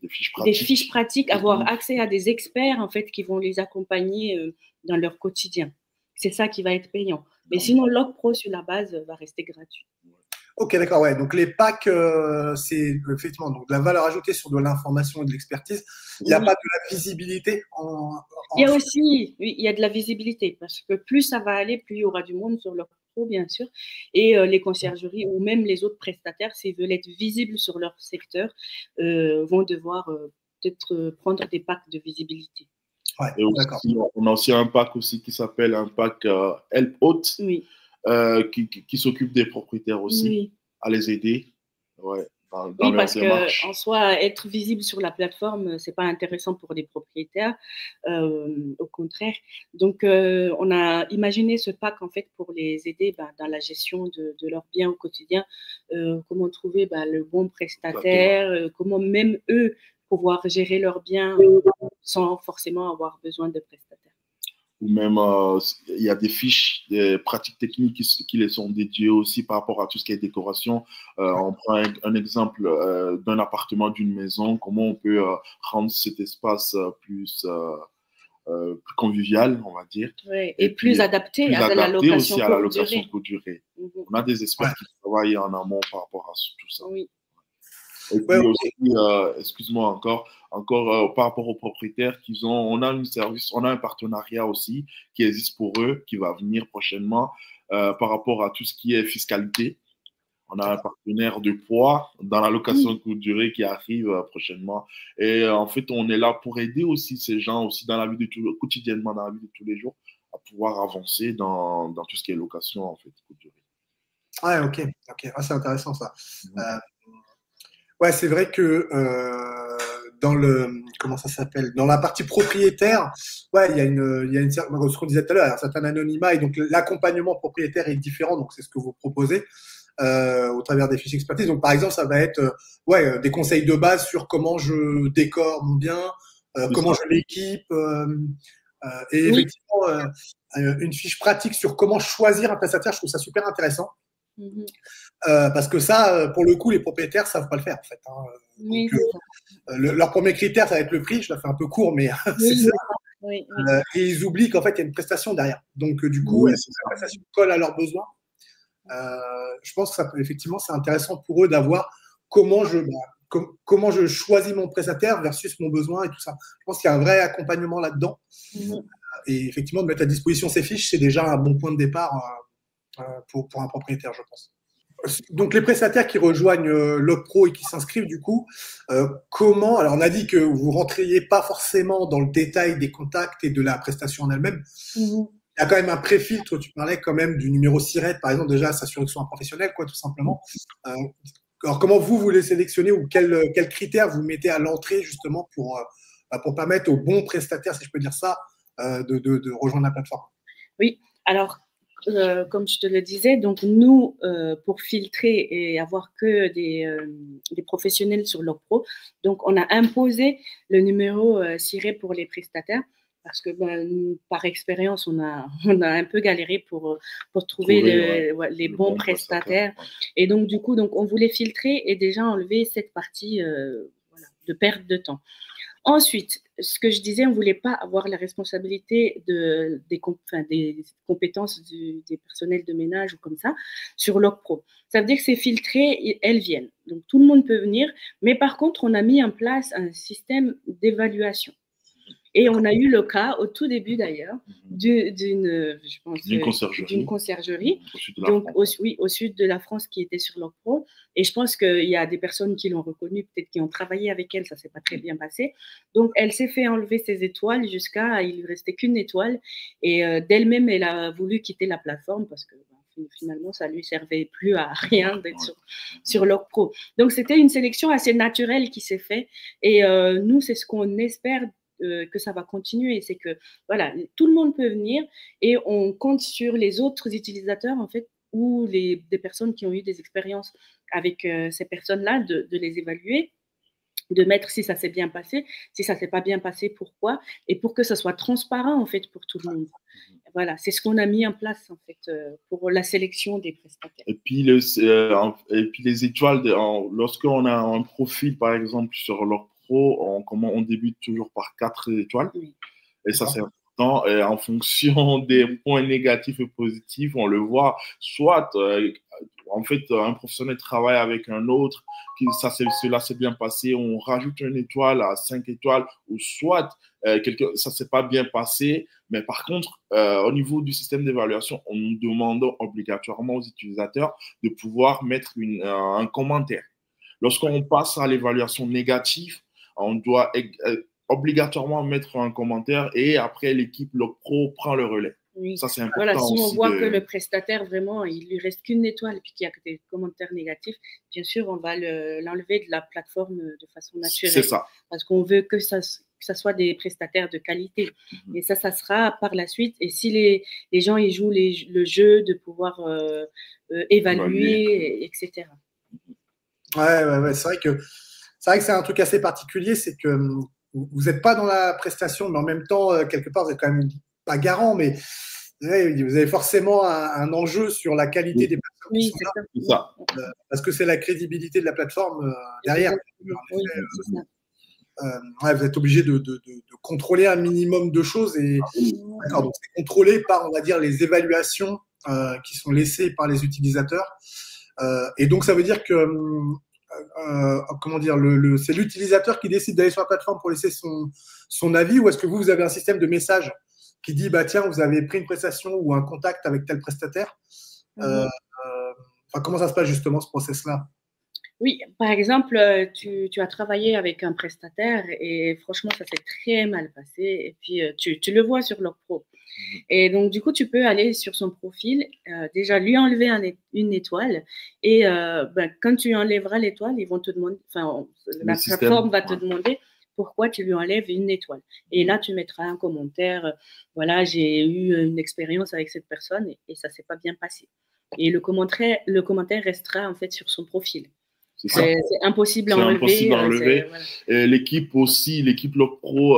fiches pratiques, avoir accès à des experts en fait qui vont les accompagner dans leur quotidien. C'est ça qui va être payant. Mais sinon, l'OCPRO sur la base va rester gratuit. Ok, d'accord, ouais. Donc les packs, c'est effectivement donc de la valeur ajoutée sur de l'information et de l'expertise. Il n'y a pas de la visibilité Il y a aussi, oui, il y a de la visibilité parce que plus ça va aller, plus il y aura du monde sur l'OCPRO, bien sûr. Et les conciergeries ou même les autres prestataires, s'ils veulent être visibles sur leur secteur, vont devoir peut-être prendre des packs de visibilité. Ouais, et aussi, on a aussi un pack aussi qui s'appelle un pack Help Out, oui. Qui s'occupe des propriétaires aussi, à les aider. Ouais, dans parce qu'en soi, être visible sur la plateforme, ce n'est pas intéressant pour des propriétaires, au contraire. Donc, on a imaginé ce pack en fait pour les aider dans la gestion de leurs biens au quotidien, comment trouver le bon prestataire, comment même eux pouvoir gérer leurs biens sans forcément avoir besoin de prestataires. Ou même, il y a des fiches, des pratiques techniques qui les sont dédiées aussi par rapport à tout ce qui est décoration. On prend un exemple d'un appartement, d'une maison, comment on peut rendre cet espace plus convivial, on va dire. Oui, et plus adapté à la location aussi à la location courte durée. On a des experts qui travaillent en amont par rapport à tout ça. Oui. Et puis aussi, excuse-moi encore par rapport aux propriétaires on a un partenariat aussi qui existe pour eux, qui va venir prochainement par rapport à tout ce qui est fiscalité. On a un partenaire de poids dans la location courte durée qui arrive prochainement. Et en fait, on est là pour aider aussi ces gens aussi quotidiennement dans la vie de tous les jours à pouvoir avancer dans tout ce qui est location en fait courte durée. Ouais, ok. Ah, c'est intéressant ça. Ouais, c'est vrai que dans le comment ça s'appelle, dans la partie propriétaire, ouais, il y a une certaine, ce qu'on disait tout à l'heure, un certain anonymat et donc l'accompagnement propriétaire est différent. Donc c'est ce que vous proposez au travers des fiches expertise. Donc par exemple, ça va être des conseils de base sur comment je décore mon bien, comment je l'équipe, et Oui. effectivement une fiche pratique sur comment choisir un prestataire. Je trouve ça super intéressant. Parce que ça, pour le coup, les propriétaires savent pas le faire en fait. Hein. Oui, Donc, leur premier critère, ça va être le prix. Je la fais un peu court, mais c'est ça. Oui. Et ils oublient qu'en fait, il y a une prestation derrière. Donc, du coup, Oui, est-ce que la prestation colle à leurs besoins? Je pense que ça, effectivement, c'est intéressant pour eux d'avoir comment je choisis mon prestataire versus mon besoin et tout ça. Je pense qu'il y a un vrai accompagnement là-dedans. Et effectivement, de mettre à disposition ces fiches, c'est déjà un bon point de départ pour un propriétaire, je pense. Donc, les prestataires qui rejoignent LogPro et qui s'inscrivent, du coup, comment… Alors, on a dit que vous ne rentriez pas forcément dans le détail des contacts et de la prestation en elle-même. Il y a quand même un pré-filtre. Tu parlais quand même du numéro SIRET, par exemple, déjà, s'assurer que ce soit un professionnel, quoi, tout simplement. Alors, comment vous les sélectionnez ou quels critères vous mettez à l'entrée, justement, pour permettre aux bons prestataires, si je peux dire ça, de rejoindre la plateforme? Oui, alors, comme je te le disais, donc nous, pour filtrer et avoir que des professionnels sur LogPro, donc on a imposé le numéro SIRET pour les prestataires parce que par expérience, on a un peu galéré pour trouver les bons prestataires. Et donc, du coup, on voulait filtrer et déjà enlever cette partie de perte de temps. Ensuite, ce que je disais, on ne voulait pas avoir la responsabilité des compétences des personnels de ménage ou comme ça sur LogPro. Ça veut dire que c'est filtré, elles viennent. Donc, tout le monde peut venir. Mais par contre, on a mis en place un système d'évaluation. Et on a eu le cas, au tout début d'ailleurs, d'une conciergerie, donc au sud de la France qui était sur LogPro. Et je pense qu'il y a des personnes qui l'ont reconnue, peut-être qui ont travaillé avec elle, ça ne s'est pas très bien passé. Donc elle s'est fait enlever ses étoiles jusqu'à, il ne lui restait qu'une étoile. Et d'elle-même, elle a voulu quitter la plateforme parce que finalement, ça ne lui servait plus à rien d'être sur LogPro. Donc c'était une sélection assez naturelle qui s'est faite. Et nous, c'est ce qu'on espère que ça va continuer, c'est que voilà, tout le monde peut venir et on compte sur les autres utilisateurs en fait ou des personnes qui ont eu des expériences avec ces personnes-là, de les évaluer, de mettre si ça s'est bien passé, si ça s'est pas bien passé, pourquoi, et pour que ça soit transparent en fait pour tout le monde. Voilà, c'est ce qu'on a mis en place en fait pour la sélection des prestataires. Et puis les étoiles, lorsqu'on a un profil par exemple sur leur pro, on débute toujours par 4 étoiles. Oui. Et ça, c'est important. Et en fonction des points négatifs et positifs, on le voit. Soit, en fait, un professionnel travaille avec un autre, cela s'est bien passé, on rajoute une étoile à 5 étoiles, ou soit ça ne s'est pas bien passé. Mais par contre, au niveau du système d'évaluation, on nous demande obligatoirement aux utilisateurs de pouvoir mettre un commentaire. Lorsqu'on passe à l'évaluation négative, on doit obligatoirement mettre un commentaire et après l'équipe LogPro prend le relais. Oui. Ça, c'est important. Voilà, si on voit que le prestataire, vraiment, il lui reste qu'une étoile et puis qu'il y a que des commentaires négatifs, bien sûr, on va l'enlever de la plateforme de façon naturelle. C'est ça. Parce qu'on veut que ça soit des prestataires de qualité. Et ça sera par la suite. Et si les gens ils jouent le jeu de pouvoir évaluer, etc. Ouais. C'est vrai que c'est un truc assez particulier, c'est que vous n'êtes pas dans la prestation, mais en même temps, quelque part, vous n'êtes quand même pas garant, mais vous avez forcément un enjeu sur la qualité des personnes. Oui, c'est ça. Parce que c'est la crédibilité de la plateforme derrière. Oui, c'est ça. Vous êtes obligé de contrôler un minimum de choses et donc c'est contrôlé par, on va dire, les évaluations qui sont laissées par les utilisateurs. Et donc, ça veut dire que comment dire, c'est l'utilisateur qui décide d'aller sur la plateforme pour laisser son avis, ou est-ce que vous avez un système de message qui dit bah tiens, vous avez pris une prestation ou un contact avec tel prestataire? Comment ça se passe justement ce process-là? Oui, par exemple, tu as travaillé avec un prestataire et franchement, ça s'est très mal passé. Et puis, tu le vois sur LogPro. Et donc, du coup, tu peux aller sur son profil, déjà lui enlever une étoile. Et quand tu enlèveras l'étoile, ils vont te demander, enfin, la plateforme va te demander pourquoi tu lui enlèves une étoile. Et là, tu mettras un commentaire. Voilà, j'ai eu une expérience avec cette personne et ça s'est pas bien passé. Et le commentaire restera en fait sur son profil. C'est impossible à enlever. Voilà. L'équipe Log Pro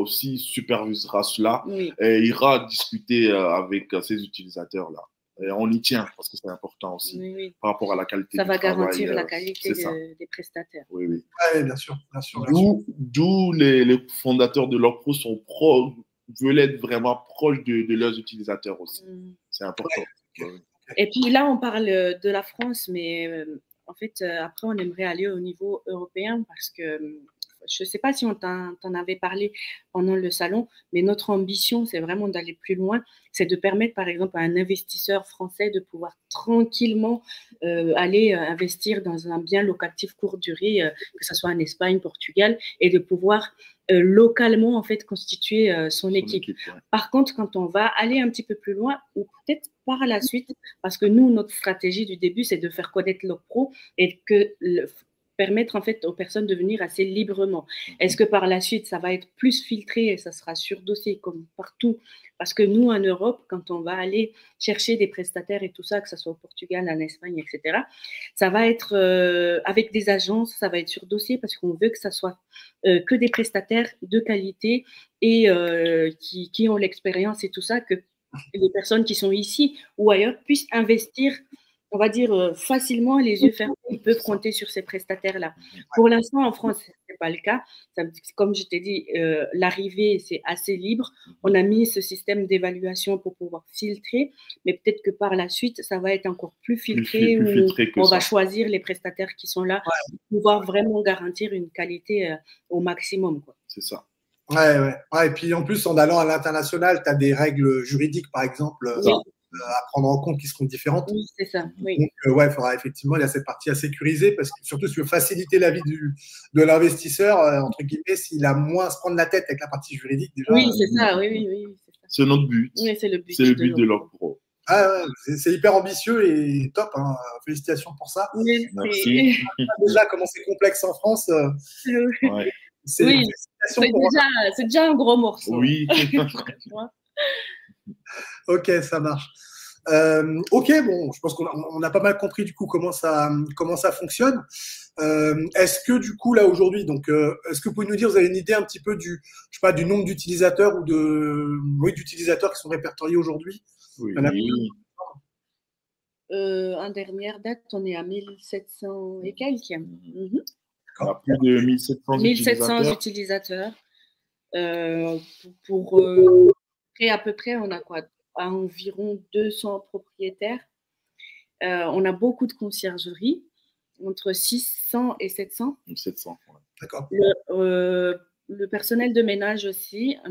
aussi supervisera cela et ira discuter avec ces utilisateurs-là. Et on y tient parce que c'est important aussi par rapport à la qualité du travail. Ça va garantir la qualité des prestataires. Oui, bien sûr. D'où les fondateurs de Log Pro veulent être vraiment proches de leurs utilisateurs aussi. C'est important. Et puis là, on parle de la France, mais en fait, après, on aimerait aller au niveau européen parce que je ne sais pas si on t'en avait parlé pendant le salon, mais notre ambition, c'est vraiment d'aller plus loin. C'est de permettre, par exemple, à un investisseur français de pouvoir tranquillement aller investir dans un bien locatif courte durée, que ce soit en Espagne, Portugal, et de pouvoir localement, en fait, constituer son équipe. Par contre, quand on va aller un petit peu plus loin, ou peut-être par la suite, parce que nous, notre stratégie du début, c'est de faire connaître Log Pro et permettre en fait aux personnes de venir assez librement. Est-ce que par la suite, ça va être plus filtré et ça sera sur dossier comme partout? Parce que nous, en Europe, quand on va aller chercher des prestataires et tout ça, que ce soit au Portugal, en Espagne, etc., ça va être avec des agences, ça va être sur dossier parce qu'on veut que ça soit que des prestataires de qualité et qui ont l'expérience et tout ça, que les personnes qui sont ici ou ailleurs puissent investir, on va dire, facilement, les yeux fermés, ils peuvent compter sur ces prestataires-là. Pour l'instant, en France, ce n'est pas le cas. Comme je t'ai dit, l'arrivée, c'est assez libre. On a mis ce système d'évaluation pour pouvoir filtrer, mais peut-être que par la suite, ça va être encore plus filtré, on va choisir les prestataires qui sont là pour pouvoir vraiment garantir une qualité au maximum. C'est ça. Et puis en plus, en allant à l'international, tu as des règles juridiques, par exemple, à prendre en compte qui seront différentes. Oui, c'est ça. Oui. Donc, il faudra effectivement, il y a cette partie à sécuriser parce que surtout, si tu veux faciliter la vie de l'investisseur, entre guillemets, s'il a moins à se prendre la tête avec la partie juridique, déjà. Oui, c'est ça. Oui. C'est notre but. Oui, c'est le but. C'est le but de Log Pro. C'est hyper ambitieux et top. Hein. Félicitations pour ça. Oui, merci. Déjà, comment c'est complexe en France. C'est déjà un gros morceau. Oui. Ok, ça marche. Ok, bon, je pense qu'on a pas mal compris du coup comment ça fonctionne. Est-ce que du coup là aujourd'hui, donc, est-ce que vous pouvez nous dire, vous avez une idée un petit peu du nombre d'utilisateurs ou d'utilisateurs qui sont répertoriés aujourd'hui? Oui. En dernière date, on est à 1700 et quelques. On a plus de 1700 utilisateurs. Et à peu près, on a quoi? À environ 200 propriétaires. On a beaucoup de conciergeries, entre 600 et 700. 700, ouais. D'accord. Le personnel de ménage aussi. À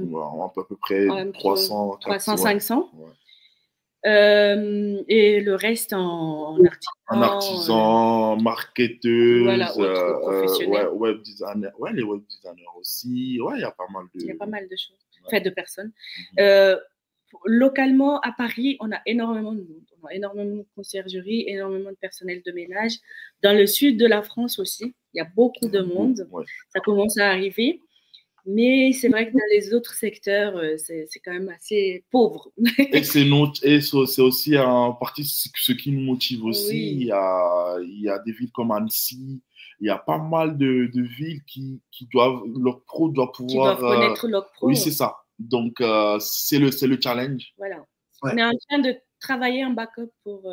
peu près 300, 500. Ouais. Et le reste en artisan. En artisan, marketeuse, web designer. Ouais, les web designers aussi. Ouais, il y a pas mal de. Il y a pas mal de choses. Fait de personnes. Localement, à Paris, on a énormément de monde. On a énormément de conciergerie, énormément de personnel de ménage. Dans le sud de la France aussi, il y a beaucoup de monde. Ouais. Ça commence à arriver. Mais c'est vrai que dans les autres secteurs, c'est quand même assez pauvre. Et c'est aussi en partie ce qui nous motive aussi. Oui. Il y a des villes comme Annecy. Il y a pas mal de villes qui doivent, Log Pro doit pouvoir. Qui doivent connaître Log Pro. Oui, c'est ça. Donc, c'est le challenge. Voilà. Ouais. On est en train de travailler en backup pour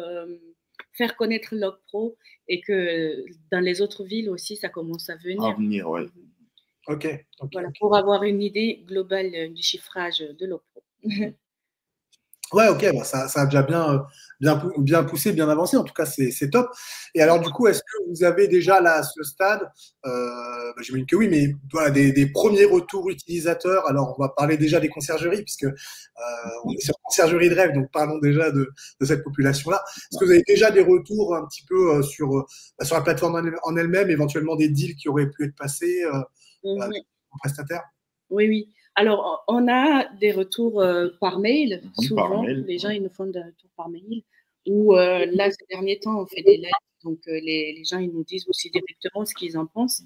faire connaître Log Pro et que dans les autres villes aussi, ça commence à venir. À venir, oui. Ok. Voilà, pour avoir une idée globale du chiffrage de Log Pro. Ouais, ok, ça a déjà bien poussé, bien avancé. En tout cas, c'est top. Et alors, du coup, est-ce que vous avez déjà là, à ce stade, j'imagine que oui, mais voilà, des premiers retours utilisateurs? Alors, on va parler déjà des conciergeries, puisque on est sur conciergerie de rêve, donc parlons déjà de cette population-là. Est-ce que vous avez déjà des retours un petit peu sur la plateforme en elle-même, éventuellement des deals qui auraient pu être passés aux prestataires? Oui, oui. Alors, on a des retours par mail. Souvent, par mail, les gens, ils nous font des retours par mail. Ou là, ces derniers temps, on fait des lettres. Donc, les gens, ils nous disent aussi directement ce qu'ils en pensent.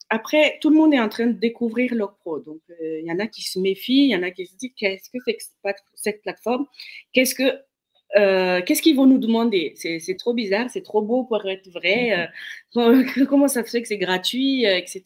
Après, tout le monde est en train de découvrir Logpro. Donc, il y en a qui se méfient, il y en a qui se disent qu'est-ce que c'est que cette plateforme? Qu'est-ce qu'ils vont nous demander? C'est trop bizarre, c'est trop beau pour être vrai. Comment ça se fait que c'est gratuit, etc.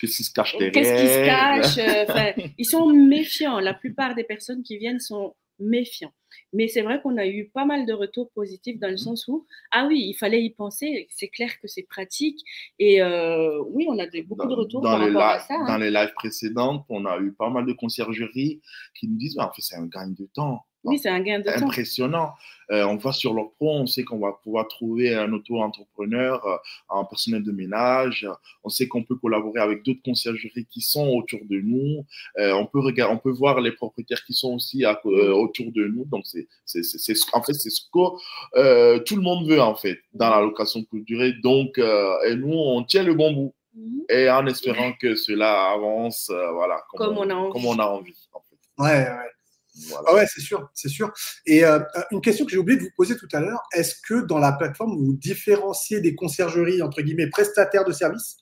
Qu'est-ce qui se cache derrière? Qu'est-ce qui se cache? Ils sont méfiants. La plupart des personnes qui viennent sont méfiants. Mais c'est vrai qu'on a eu pas mal de retours positifs dans le sens où, ah oui, il fallait y penser. C'est clair que c'est pratique. Et oui, on a beaucoup de retours par rapport à ça. Dans les lives précédentes, on a eu pas mal de conciergeries qui nous disent, en fait, c'est un gain de temps. Oui, c'est un gain de temps. Impressionnant. On va sur Logpro, on sait qu'on va pouvoir trouver un auto-entrepreneur, un personnel de ménage. On sait qu'on peut collaborer avec d'autres conciergeries qui sont autour de nous. On peut voir les propriétaires qui sont aussi autour de nous. Donc, en fait, c'est ce que tout le monde veut, en fait, dans la location courte durée. Donc, et nous, on tient le bon bout. Et en espérant que cela avance, voilà, comme on a envie. En fait. Ouais. Voilà. Ah ouais, c'est sûr, c'est sûr. Et une question que j'ai oublié de vous poser tout à l'heure, est-ce que dans la plateforme, vous différenciez des conciergeries, entre guillemets, prestataires de services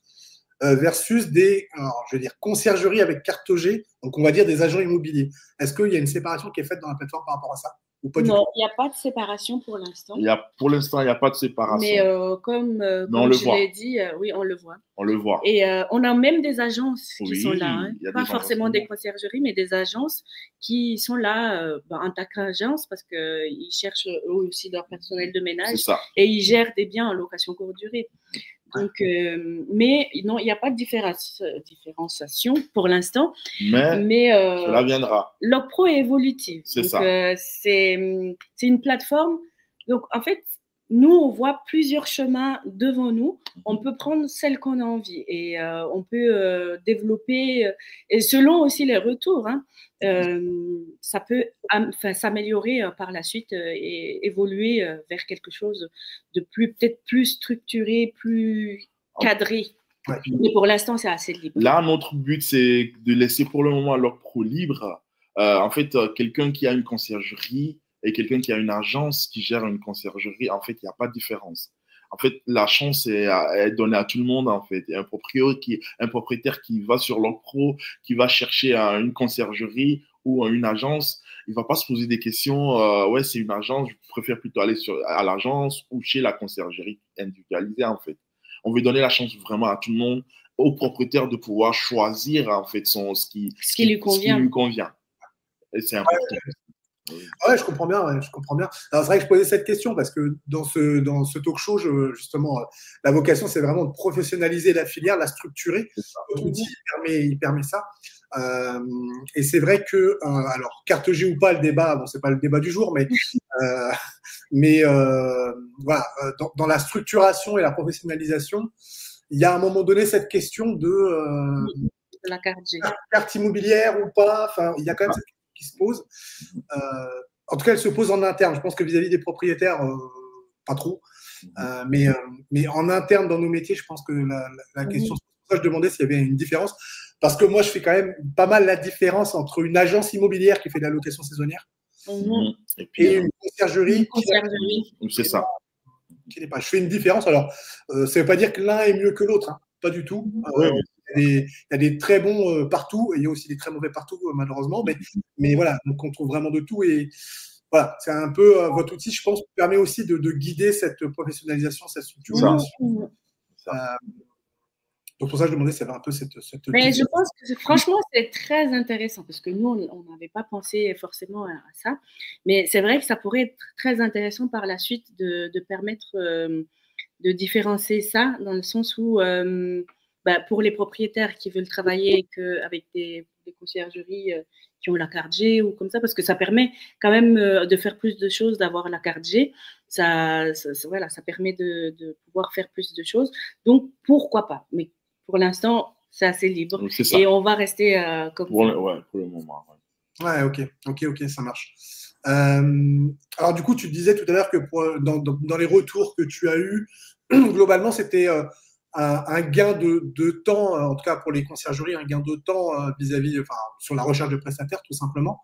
versus des, alors, je veux dire, conciergeries avec carte G, donc on va dire des agents immobiliers? Est-ce qu'il y a une séparation qui est faite dans la plateforme par rapport à ça? Ou pas du tout? Non, il n'y a pas de séparation pour l'instant. Pour l'instant, il n'y a pas de séparation. Mais comme je l'ai dit, oui, on le voit. On le voit. Et on a même des agences qui sont là. Pas forcément des conciergeries, mais des agences qui sont là en tant qu'agence parce qu'ils cherchent eux aussi leur personnel de ménage. Et ils gèrent des biens en location courte durée. Donc, mais non, il n'y a pas de différenciation pour l'instant. Mais cela viendra. Logpro est évolutive. C'est ça. C'est une plateforme. Donc, en fait, nous, on voit plusieurs chemins devant nous. On peut prendre celle qu'on a envie et on peut développer. Et selon aussi les retours, ça peut s'améliorer par la suite et évoluer vers quelque chose de peut-être plus structuré, plus cadré. Ouais. Mais pour l'instant, c'est assez libre. Là, notre but, c'est de laisser pour le moment Logpro libre. En fait, quelqu'un qui a une conciergerie et quelqu'un qui a une agence qui gère une conciergerie, en fait, il n'y a pas de différence. En fait, la chance est donnée à tout le monde, en fait. Et un propriétaire qui va sur Logpro, qui va chercher une conciergerie ou une agence, il ne va pas se poser des questions. Ouais, c'est une agence, je préfère plutôt aller à l'agence ou chez la conciergerie individualisée, en fait. On veut donner la chance vraiment à tout le monde, au propriétaire de pouvoir choisir, en fait, ce qui lui convient. Et c'est important. Ouais, je comprends bien. Ouais, je comprends bien. Alors, c'est vrai que je posais cette question parce que dans ce talk show, justement, la vocation, c'est vraiment de professionnaliser la filière, la structurer. Votre outil, il permet ça. Et c'est vrai que, alors, carte G ou pas, le débat, bon, c'est pas le débat du jour, mais voilà, dans la structuration et la professionnalisation, il y a à un moment donné cette question de la carte G. Carte immobilière ou pas. Enfin, il y a quand même cette question qui se pose. En tout cas, elle se pose en interne. Je pense que vis-à-vis des propriétaires, pas trop. Mais en interne, dans nos métiers, je pense que la question, c'est pour ça que je demandais s'il y avait une différence. Parce que moi, je fais quand même pas mal la différence entre une agence immobilière qui fait de la location saisonnière et une conciergerie. C'est ça. Je fais une différence. Alors, ça ne veut pas dire que l'un est mieux que l'autre. Hein. Pas du tout. Il y a des très bons partout et il y a aussi des très mauvais partout, malheureusement. Mais voilà, donc on trouve vraiment de tout. Et voilà, c'est un peu votre outil, je pense, permet aussi de guider cette professionnalisation, cette structuration. Donc pour ça, je demandais s'il y avait un peu cette mais je pense que franchement, c'est très intéressant parce que nous, on n'avait pas pensé forcément à ça. Mais c'est vrai que ça pourrait être très intéressant par la suite de permettre de différencier ça dans le sens où pour les propriétaires qui veulent travailler avec des conciergeries qui ont la carte G ou comme ça, parce que ça permet quand même de faire plus de choses, d'avoir la carte G. Voilà, ça permet de pouvoir faire plus de choses. Donc, pourquoi pas? Mais pour l'instant, c'est assez libre. Et on va rester comme ça. Ouais, pour le moment. Ouais, ok, ça marche. Alors, du coup, tu disais tout à l'heure que dans les retours que tu as eus, globalement, c'était un gain de temps, en tout cas pour les conciergeries, un gain de temps vis-à-vis, enfin, sur la recherche de prestataires, tout simplement.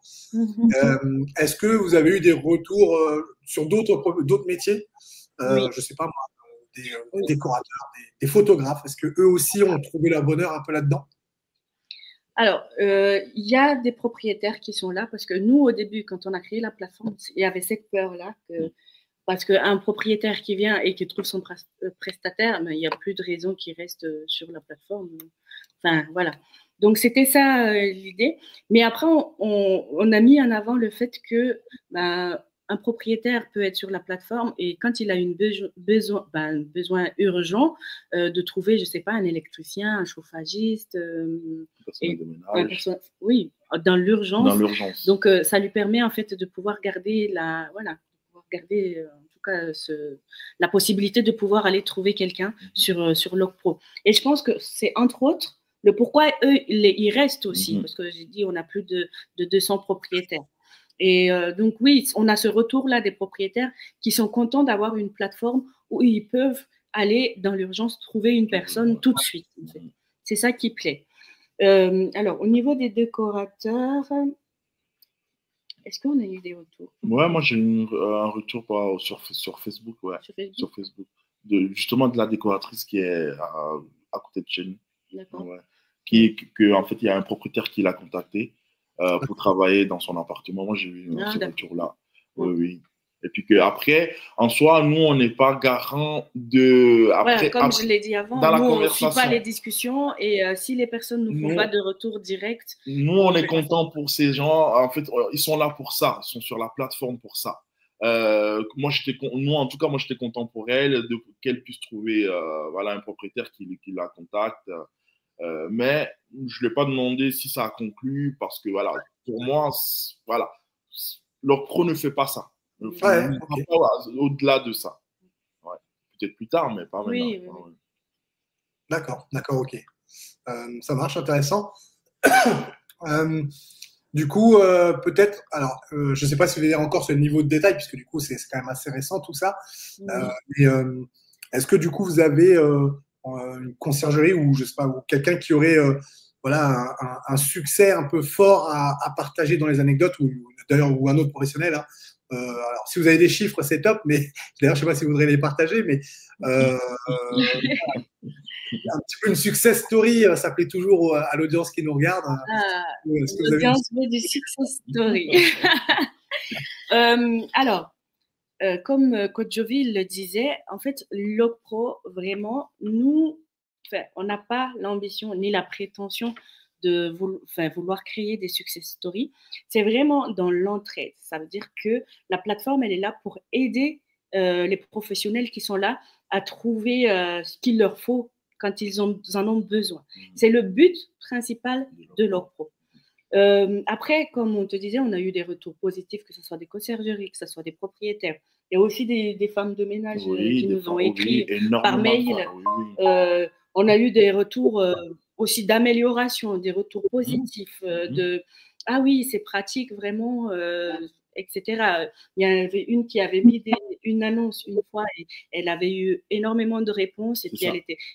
Est-ce que vous avez eu des retours sur d'autres métiers, Oui. je ne sais pas moi, des décorateurs, des photographes? Est-ce que eux aussi ont trouvé leur bonheur un peu là-dedans? Alors, il y a des propriétaires qui sont là parce que nous, au début, quand on a créé la plateforme, il y avait cette peur-là parce qu'un propriétaire qui vient et qui trouve son prestataire, ben, il n'y a plus de raison qu'il reste sur la plateforme. Enfin, voilà. Donc, c'était ça l'idée. Mais après, on a mis en avant le fait que ben, un propriétaire peut être sur la plateforme et quand il a une besoin urgent de trouver, je ne sais pas, un électricien, un chauffagiste, oui, dans l'urgence. Donc, ça lui permet en fait de pouvoir garder en tout cas la possibilité de pouvoir aller trouver quelqu'un sur Locpro. Et je pense que c'est entre autres le pourquoi eux, ils restent aussi, parce que j'ai dit on a plus de 200 propriétaires. Et donc oui, on a ce retour-là des propriétaires qui sont contents d'avoir une plateforme où ils peuvent aller dans l'urgence trouver une personne tout de suite. En fait. C'est ça qui plaît. Alors, au niveau des décorateurs, est-ce qu'on a eu des retours? Ouais, moi j'ai eu un retour sur Facebook, ouais. Sur Facebook. Justement de la décoratrice qui est à côté de chez nous. D'accord. Ouais. En fait, il y a un propriétaire qui l'a contacté pour travailler dans son appartement. Moi, j'ai eu ce retour-là. Oui, oui. Et puis qu'après, en soi, nous, on n'est pas garant de… Après, comme je l'ai dit avant, nous, on ne suit pas les discussions et si les personnes ne font pas de retour direct… Nous, on est content pour ces gens. En fait, ils sont là pour ça. Ils sont sur la plateforme pour ça. Nous, en tout cas, moi, j'étais content pour elle, qu'elle puisse trouver voilà, un propriétaire qui la contacte. Mais je ne l'ai pas demandé si ça a conclu parce que, voilà, pour moi, voilà, Locpro ne fait pas ça. Au-delà de ça. Ouais. Peut-être plus tard, mais pas maintenant. Oui. D'accord, ok. Ça marche, intéressant. Du coup, peut-être, alors, je ne sais pas si vous avez encore ce niveau de détail, puisque du coup, c'est quand même assez récent tout ça. Mais est-ce que du coup, vous avez une conciergerie ou je sais pas, ou quelqu'un qui aurait voilà, un succès un peu fort à partager dans les anecdotes, ou d'ailleurs, ou un autre professionnel, hein. Alors, si vous avez des chiffres, c'est top, mais d'ailleurs, je ne sais pas si vous voudrez les partager, mais un petit peu une success story, ça plaît toujours à l'audience qui nous regarde. L'audience veut du success story. Alors, comme Coach Jovi le disait, en fait, Locpro, vraiment, nous, on n'a pas l'ambition ni la prétention de vouloir créer des success stories. C'est vraiment dans l'entraide. Ça veut dire que la plateforme, elle est là pour aider les professionnels qui sont là à trouver ce qu'il leur faut quand ils en ont besoin. C'est le but principal de Locpro. Après, comme on te disait, on a eu des retours positifs, que ce soit des conciergeries, que ce soit des propriétaires. Il y a aussi des femmes de ménage qui nous ont écrit par mail. On a eu des retours aussi d'amélioration, des retours positifs, de « Ah oui, c'est pratique, vraiment », etc. Il y en avait une qui avait mis une annonce une fois et elle avait eu énormément de réponses. Et puis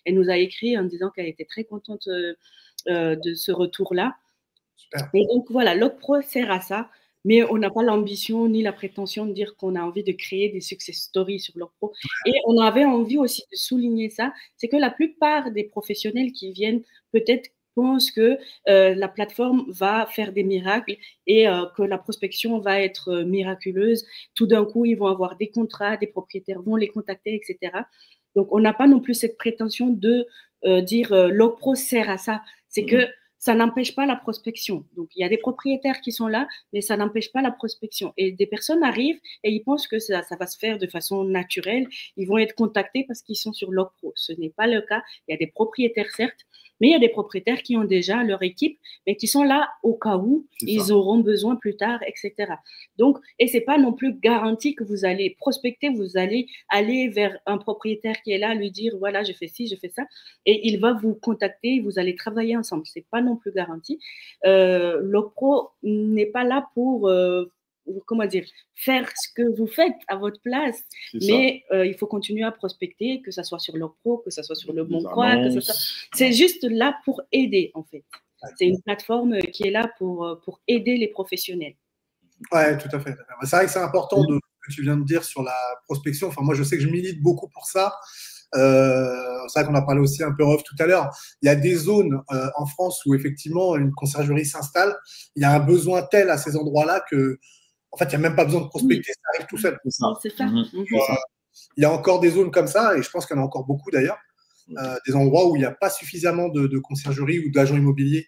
elle nous a écrit en disant qu'elle était très contente de ce retour-là. Et donc voilà, Locpro sert à ça, mais on n'a pas l'ambition ni la prétention de dire qu'on a envie de créer des success stories sur Locpro. Et on avait envie aussi de souligner ça, c'est que la plupart des professionnels qui viennent peut-être pensent que la plateforme va faire des miracles et que la prospection va être miraculeuse. Tout d'un coup, ils vont avoir des contrats, des propriétaires vont les contacter, etc. Donc, on n'a pas non plus cette prétention de dire Locpro sert à ça. C'est que ça n'empêche pas la prospection. Donc, il y a des propriétaires qui sont là, mais ça n'empêche pas la prospection. Et des personnes arrivent et ils pensent que ça va se faire de façon naturelle. Ils vont être contactés parce qu'ils sont sur Locpro. Ce n'est pas le cas. Il y a des propriétaires, certes, mais il y a des propriétaires qui ont déjà leur équipe, mais qui sont là au cas où ils auront besoin plus tard, etc. Donc, et c'est pas non plus garanti que vous allez prospecter, vous allez aller vers un propriétaire qui est là, lui dire, voilà, je fais ci, je fais ça, et il va vous contacter, vous allez travailler ensemble. C'est pas non plus garanti. Locpro n'est pas là pour comment dire, faire ce que vous faites à votre place, mais il faut continuer à prospecter, que ça soit sur l'Ocpro, que ça soit sur le Bon Coin, que ça soit... C'est juste là pour aider, en fait. C'est une plateforme qui est là pour aider les professionnels. Ouais, tout à fait. C'est vrai que c'est important ce que tu viens de dire sur la prospection. Enfin, moi, je sais que je milite beaucoup pour ça. C'est vrai qu'on a parlé aussi un peu off tout à l'heure. Il y a des zones en France où effectivement une conciergerie s'installe. Il y a un besoin tel à ces endroits-là que, en fait, il n'y a même pas besoin de prospecter, ça arrive tout seul. C'est ça. Il y a encore des zones comme ça, et je pense qu'il y en a encore beaucoup d'ailleurs, des endroits où il n'y a pas suffisamment de conciergerie ou d'agents immobiliers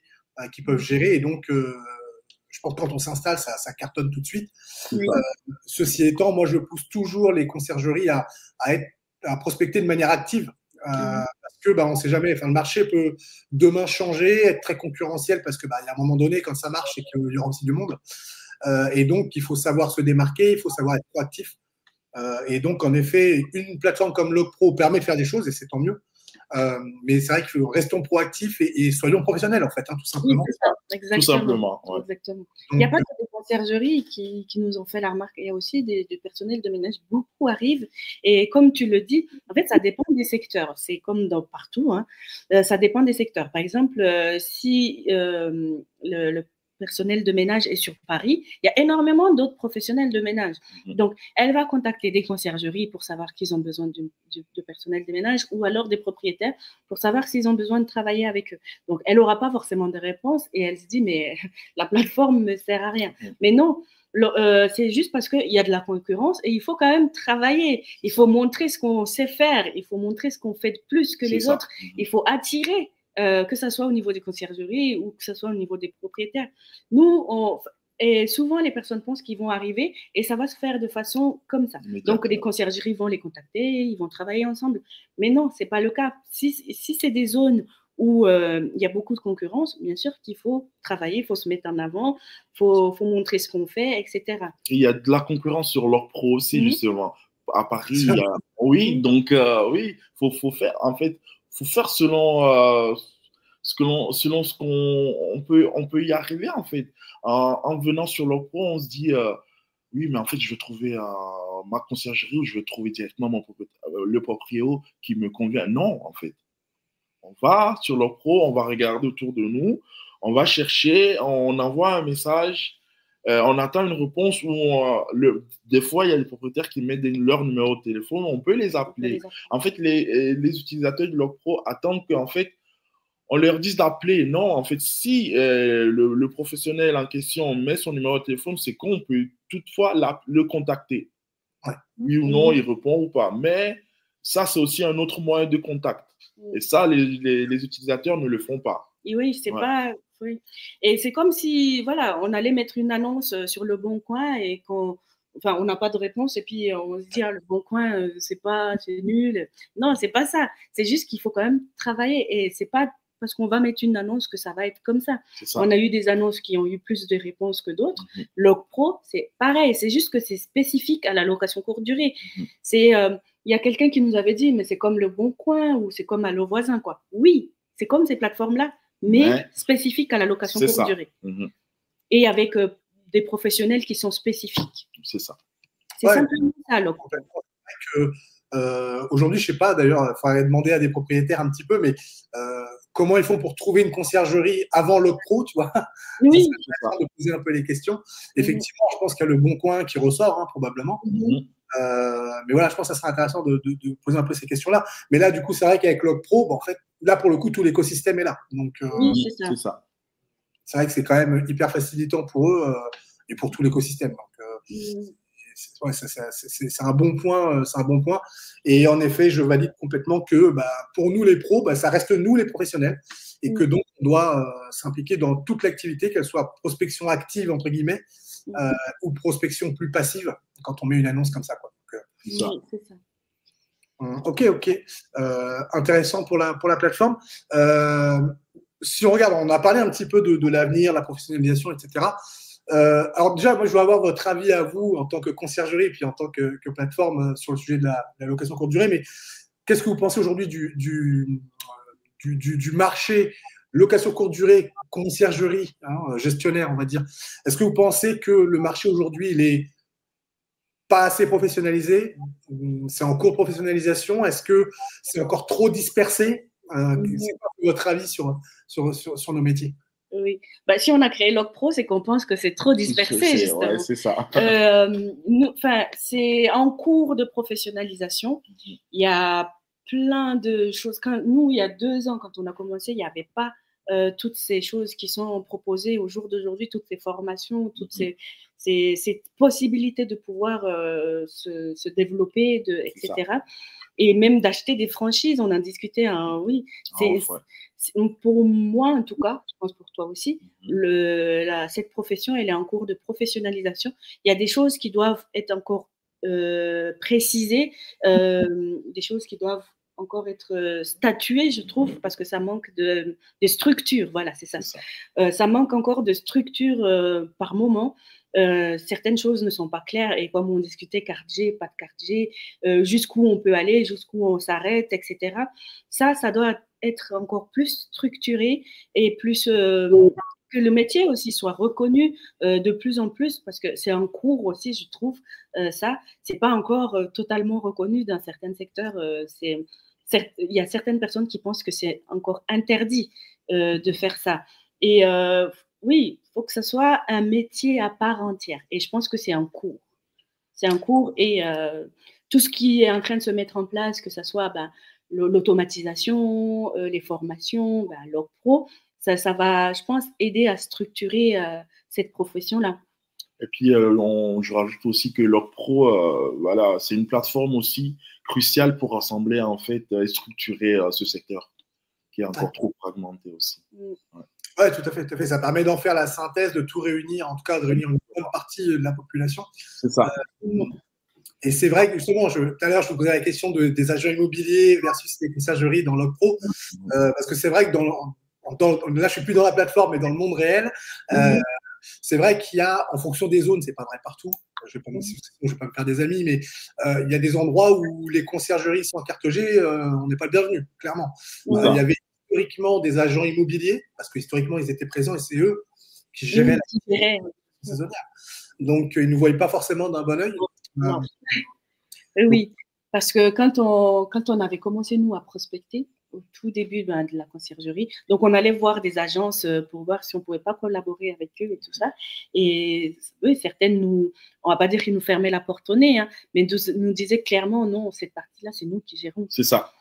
qui peuvent gérer, et donc je pense que quand on s'installe, ça cartonne tout de suite. Ceci étant, moi, je pousse toujours les conciergeries à prospecter de manière active. Parce que on ne sait jamais. Enfin, le marché peut demain changer, être très concurrentiel parce que il y a un moment donné, quand ça marche, c'est qu'il y aura aussi du monde. Et donc, il faut savoir se démarquer, il faut savoir être proactif. Et donc, en effet, une plateforme comme Logpro permet de faire des choses et c'est tant mieux. Mais c'est vrai que restons proactifs et soyons professionnels, en fait, tout simplement. Oui, c'est ça. Exactement. Tout simplement. Ouais. Exactement. Il n'y a pas que des conciergeries qui nous ont fait la remarque. Il y a aussi du personnel de ménage. Beaucoup arrivent. Et comme tu le dis, en fait, ça dépend des secteurs. C'est comme partout. Ça dépend des secteurs. Par exemple, si le personnel de ménage est sur Paris, il y a énormément d'autres professionnels de ménage. Donc, elle va contacter des conciergeries pour savoir qu'ils ont besoin de personnel de ménage ou alors des propriétaires pour savoir s'ils ont besoin de travailler avec eux. Donc, elle n'aura pas forcément de réponse et elle se dit, mais la plateforme ne me sert à rien. Mais non, c'est juste parce qu'il y a de la concurrence et il faut quand même travailler. Il faut montrer ce qu'on sait faire. Il faut montrer ce qu'on fait de plus que les autres. Il faut attirer. Que ce soit au niveau des conciergeries ou que ce soit au niveau des propriétaires. Et souvent, les personnes pensent qu'ils vont arriver et ça va se faire de façon comme ça. Donc, les conciergeries vont les contacter, ils vont travailler ensemble. Mais non, ce n'est pas le cas. Si c'est des zones où il y a beaucoup de concurrence, bien sûr qu'il faut travailler, il faut se mettre en avant, il faut montrer ce qu'on fait, etc. Il y a de la concurrence sur l'Ocpro aussi, justement. À Paris, oui, donc oui, faut faire, en fait, faut faire selon selon ce qu'on peut y arriver, en fait. En venant sur l'Ocpro, on se dit, oui, mais en fait, je vais trouver ma conciergerie ou je vais trouver directement le proprio qui me convient. Non, en fait. On va sur l'Ocpro, on va regarder autour de nous, on va chercher, on envoie un message, on attend une réponse où des fois, il y a des propriétaires qui mettent leur numéro de téléphone, on peut les appeler. En fait, les utilisateurs de Logpro attendent qu'en fait, on leur dise d'appeler. Non, en fait, si le professionnel en question met son numéro de téléphone, c'est qu'on peut toutefois le contacter. Oui ou non, il répond ou pas. Mais ça, c'est aussi un autre moyen de contact. Et ça, les utilisateurs ne le font pas. Et oui, c'est pas... Oui. Et c'est comme si, voilà, on allait mettre une annonce sur le Bon Coin et on n'a pas de réponse et puis on se dit, le Bon Coin, c'est nul. Non, c'est pas ça. C'est juste qu'il faut quand même travailler et c'est pas parce qu'on va mettre une annonce que ça va être comme ça. On a eu des annonces qui ont eu plus de réponses que d'autres. Logpro, c'est pareil. C'est juste que c'est spécifique à la location courte durée. Il y a quelqu'un qui nous avait dit, mais c'est comme le Bon Coin ou c'est comme Allo Voisin, quoi. Oui, c'est comme ces plateformes-là, mais spécifiques à la location courte durée. Et avec des professionnels qui sont spécifiques. C'est ça. C'est simplement ça, Logpro. Aujourd'hui, je ne sais pas, d'ailleurs, il faudrait demander à des propriétaires un petit peu, mais comment ils font pour trouver une conciergerie avant Logpro, tu vois? Oui. De poser un peu les questions. Effectivement, je pense qu'il y a le Bon Coin qui ressort, probablement. Mais voilà, je pense que ça serait intéressant de poser un peu ces questions-là. Mais là, du coup, c'est vrai qu'avec Logpro, en fait, là, pour le coup, tout l'écosystème est là. Donc, oui, c'est ça. C'est vrai que c'est quand même hyper facilitant pour eux et pour tout l'écosystème. Donc, c'est un bon point. C'est un bon point. Et en effet, je valide complètement que pour nous, les pros, ça reste nous, les professionnels. Et que donc, on doit s'impliquer dans toute l'activité, qu'elle soit prospection active, entre guillemets, ou prospection plus passive, quand on met une annonce comme ça, quoi. Donc, c'est ça. Ok. Intéressant pour la plateforme. Si on regarde, on a parlé un petit peu de l'avenir, la professionnalisation, etc. Alors déjà, moi, je veux avoir votre avis à vous en tant que conciergerie et puis en tant que plateforme sur le sujet de la location courte durée. Mais qu'est-ce que vous pensez aujourd'hui du marché location courte durée, conciergerie, gestionnaire, on va dire. Est-ce que vous pensez que le marché aujourd'hui, il est pas assez professionnalisé? C'est en cours de professionnalisation? Est-ce que c'est encore trop dispersé? C'est quoi votre avis sur nos métiers? Oui. Bah, si on a créé LocPro, c'est qu'on pense que c'est trop dispersé, justement. Ouais, c'est ça. C'est en cours de professionnalisation. Il y a plein de choses. Nous, il y a 2 ans, quand on a commencé, il n'y avait pas toutes ces choses qui sont proposées au jour d'aujourd'hui, toutes ces formations, toutes ces possibilités de pouvoir se développer, etc. Et même d'acheter des franchises, on en discutait. Oui, pour moi, en tout cas, je pense pour toi aussi, cette profession, elle est en cours de professionnalisation. Il y a des choses qui doivent être encore précisées, des choses qui doivent encore être statuées, je trouve, parce que ça manque de structure. Voilà, c'est ça. Ça manque encore de structure par moment. Certaines choses ne sont pas claires et comme on discutait, carte G, pas de carte G, jusqu'où on peut aller, jusqu'où on s'arrête, etc. Ça doit être encore plus structuré et plus que le métier aussi soit reconnu de plus en plus, parce que c'est en cours aussi, je trouve, ça. C'est pas encore totalement reconnu dans certains secteurs. Il y a certaines personnes qui pensent que c'est encore interdit de faire ça. Et oui, il faut que ce soit un métier à part entière. Et je pense que c'est en cours. C'est en cours et tout ce qui est en train de se mettre en place, que ce soit l'automatisation, les formations, LocPro, ça va, je pense, aider à structurer cette profession-là. Et puis, je rajoute aussi que LocPro, voilà, c'est une plateforme aussi cruciale pour rassembler, en fait, et structurer ce secteur qui est encore trop fragmenté aussi. Oui, tout à fait. Ça permet d'en faire la synthèse, de tout réunir, en tout cas de réunir une bonne partie de la population. C'est ça. Et c'est vrai que justement, tout à l'heure, je vous posais la question des agents immobiliers versus les conciergeries dans LocPro, parce que c'est vrai que là, je suis plus dans la plateforme, mais dans le monde réel, c'est vrai qu'il y a, en fonction des zones, c'est pas vrai partout. Je vais pas me faire des amis, mais il y a des endroits où les conciergeries sans carte G, on n'est pas le bienvenu, clairement. Il y avait historiquement des agents immobiliers, parce que historiquement, ils étaient présents et c'est eux qui géraient la saisonnière. Donc, ils ne nous voyaient pas forcément d'un bon œil. Oui, parce que quand on avait commencé, nous, à prospecter, au tout début de la conciergerie, donc on allait voir des agences pour voir si on ne pouvait pas collaborer avec eux et tout ça. Et oui, certaines, on ne va pas dire qu'ils nous fermaient la porte au nez, mais nous disaient clairement, non, cette partie-là, c'est nous qui gérons. C'est ça.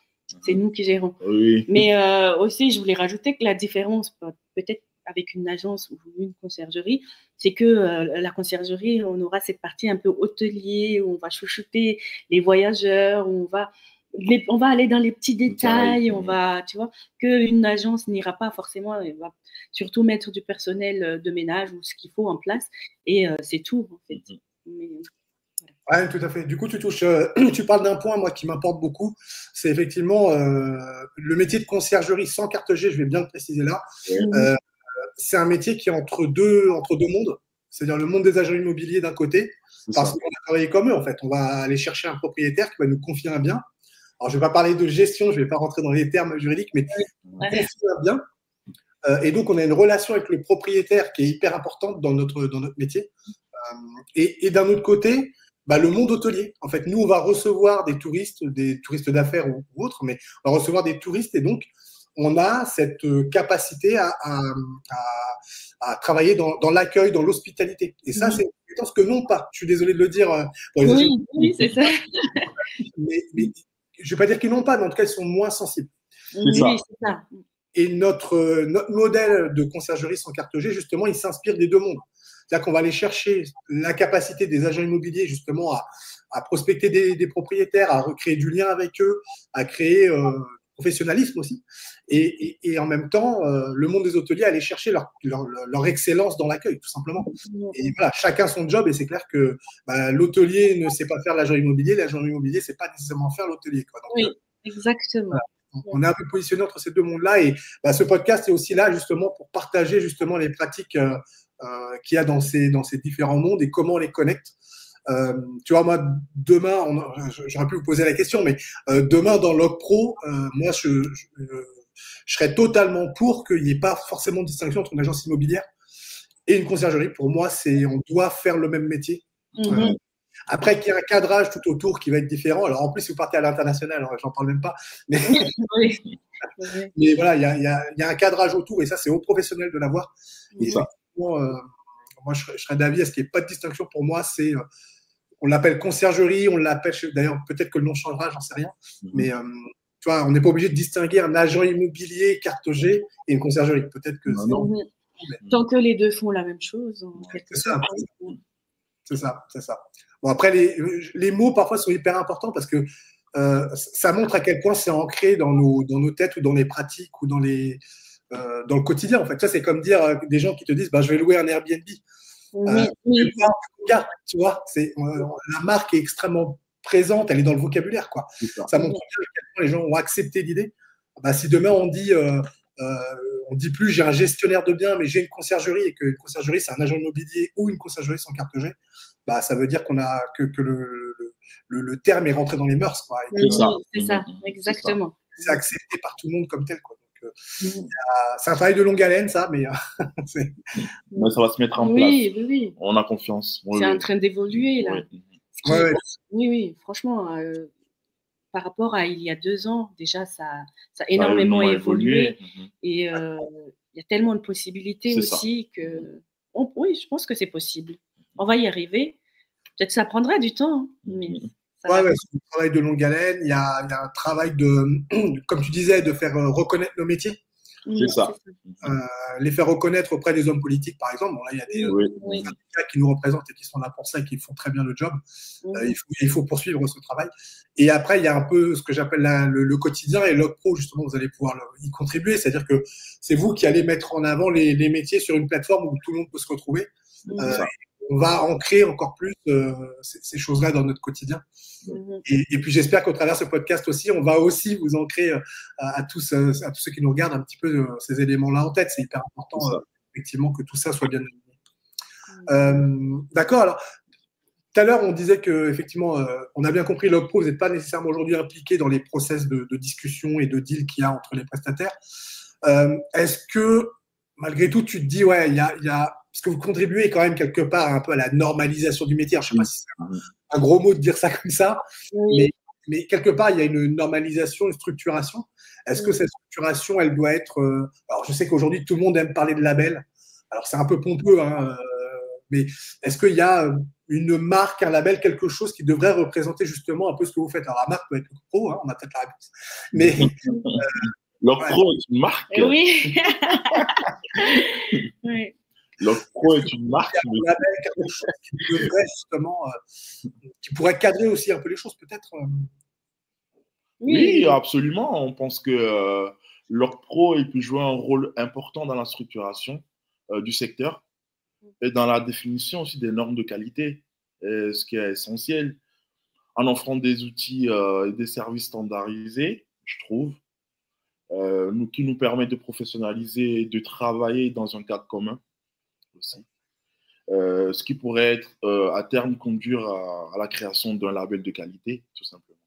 C'est nous qui gérons. Oui. Mais aussi, je voulais rajouter que la différence, peut-être avec une agence ou une conciergerie, c'est que la conciergerie, on aura cette partie un peu hôtelier, où on va chouchouter les voyageurs, où on va aller dans les petits détails, tu vois, qu'une agence n'ira pas forcément, elle va surtout mettre du personnel de ménage ou ce qu'il faut en place, et c'est tout, en fait. Oui, tout à fait. Du coup, tu parles d'un point, moi, qui m'importe beaucoup. C'est effectivement le métier de conciergerie sans carte G, je vais bien le préciser là. C'est un métier qui est entre deux mondes, c'est-à-dire le monde des agents immobiliers d'un côté, parce qu'on a travaillé comme eux, en fait. On va aller chercher un propriétaire qui va nous confier un bien. Alors, je ne vais pas parler de gestion, je ne vais pas rentrer dans les termes juridiques, mais confier un bien. Et donc, on a une relation avec le propriétaire qui est hyper importante dans notre métier. Et d'un autre côté, le monde hôtelier. En fait, nous, on va recevoir des touristes d'affaires ou autres, mais on va recevoir des touristes et donc, on a cette capacité à travailler dans l'accueil, dans l'hospitalité. Et ça, c'est une compétence que non pas. Je suis désolé de le dire. Oui, c'est ça. Mais je ne vais pas dire qu'ils n'ont pas, mais en tout cas, ils sont moins sensibles. Oui, c'est ça. Et notre modèle de conciergerie sans carte G, justement, il s'inspire des deux mondes. C'est-à-dire qu'on va aller chercher la capacité des agents immobiliers, justement, à prospecter des propriétaires, à recréer du lien avec eux, à créer professionnalisme aussi. Et en même temps, le monde des hôteliers aller chercher leur excellence dans l'accueil, tout simplement. Et voilà, chacun son job, et c'est clair que l'hôtelier ne sait pas faire l'agent immobilier ne sait pas nécessairement faire l'hôtelier. Oui, exactement. Voilà. On est un peu positionné entre ces deux mondes-là, et ce podcast est aussi là justement pour partager justement les pratiques qu'il y a dans ces différents mondes et comment on les connecte. Tu vois, moi, demain, j'aurais pu vous poser la question, mais demain, dans LocPro, moi, je serais totalement pour qu'il n'y ait pas forcément de distinction entre une agence immobilière et une conciergerie. Pour moi, on doit faire le même métier. Après, qu'il y ait un cadrage tout autour qui va être différent. Alors, en plus, si vous partez à l'international, j'en parle même pas. Mais, mais voilà, il y a un cadrage autour et ça, c'est aux professionnels de l'avoir. Et ça, moi, je serais d'avis à ce qu'il n'y ait pas de distinction. Pour moi, on l'appelle conciergerie, on l'appelle, d'ailleurs, peut-être que le nom changera, j'en sais rien. Mais tu vois, on n'est pas obligé de distinguer un agent immobilier carte G et une conciergerie. Peut-être que tant que les deux font la même chose. C'est ça. Bon, après, les mots, parfois, sont hyper importants parce que ça montre à quel point c'est ancré dans nos têtes ou dans les pratiques ou dans le quotidien. En fait, ça, c'est comme dire des gens qui te disent je vais louer un Airbnb. Tu vois, la marque est extrêmement présente, elle est dans le vocabulaire. Quoi. Ça montre bien à quel point les gens ont accepté l'idée. Si demain, on dit plus j'ai un gestionnaire de biens, mais j'ai une conciergerie et qu'une conciergerie, c'est un agent immobilier ou une conciergerie sans carte G, ça veut dire que le terme est rentré dans les mœurs. Quoi. C'est ça, exactement. C'est accepté par tout le monde comme tel. Quoi. Donc, c'est un travail de longue haleine, ça, mais ça va se mettre en place. Oui. On a confiance. C'est en train d'évoluer, là. Oui, franchement, par rapport à il y a 2 ans, déjà, ça a énormément évolué. Et il y a tellement de possibilités aussi que oui, je pense que c'est possible. On va y arriver. Peut-être que ça prendra du temps. Mais c'est un travail de longue haleine. Il y a un travail comme tu disais, de faire reconnaître nos métiers. C'est ça. Les faire reconnaître auprès des hommes politiques, par exemple. Bon, là, il y a des syndicats qui nous représentent et qui sont là pour ça et qui font très bien le job. Il faut poursuivre ce travail. Et après, il y a un peu ce que j'appelle le quotidien et LogPro, justement, vous allez pouvoir y contribuer. C'est-à-dire que c'est vous qui allez mettre en avant les métiers sur une plateforme où tout le monde peut se retrouver. On va ancrer encore plus ces choses-là dans notre quotidien. Et puis j'espère qu'au travers de ce podcast aussi, on va aussi vous ancrer à tous ceux qui nous regardent un petit peu ces éléments-là en tête. C'est hyper important, effectivement, que tout ça soit bien aligné. D'accord. Alors, tout à l'heure, on disait que effectivement, on a bien compris, LogPro, vous n'êtes pas nécessairement aujourd'hui impliqué dans les process de discussion et de deal qu'il y a entre les prestataires. Est-ce que, malgré tout, tu te dis, il y a parce que vous contribuez quand même quelque part un peu à la normalisation du métier. Alors, je ne sais pas si c'est un gros mot de dire ça comme ça, mais quelque part, il y a une normalisation, une structuration. Est-ce que cette structuration, elle doit être… alors, je sais qu'aujourd'hui, tout le monde aime parler de label. Alors, c'est un peu pompeux, mais est-ce qu'il y a une marque, un label, quelque chose qui devrait représenter justement un peu ce que vous faites? Alors, la marque peut être pro, on a peut-être la réponse. Mais… LogPro est une marque. Oui. LogPro est une marque. Un label, quelque chose qui devrait justement… qui pourrait cadrer aussi un peu les choses, peut-être. Oui, absolument. On pense que LogPro peut jouer un rôle important dans la structuration du secteur et dans la définition aussi des normes de qualité, ce qui est essentiel, en offrant des outils et des services standardisés, je trouve, qui nous permettent de professionnaliser et de travailler dans un cadre commun aussi. Ce qui pourrait être à terme conduire à la création d'un label de qualité, tout simplement.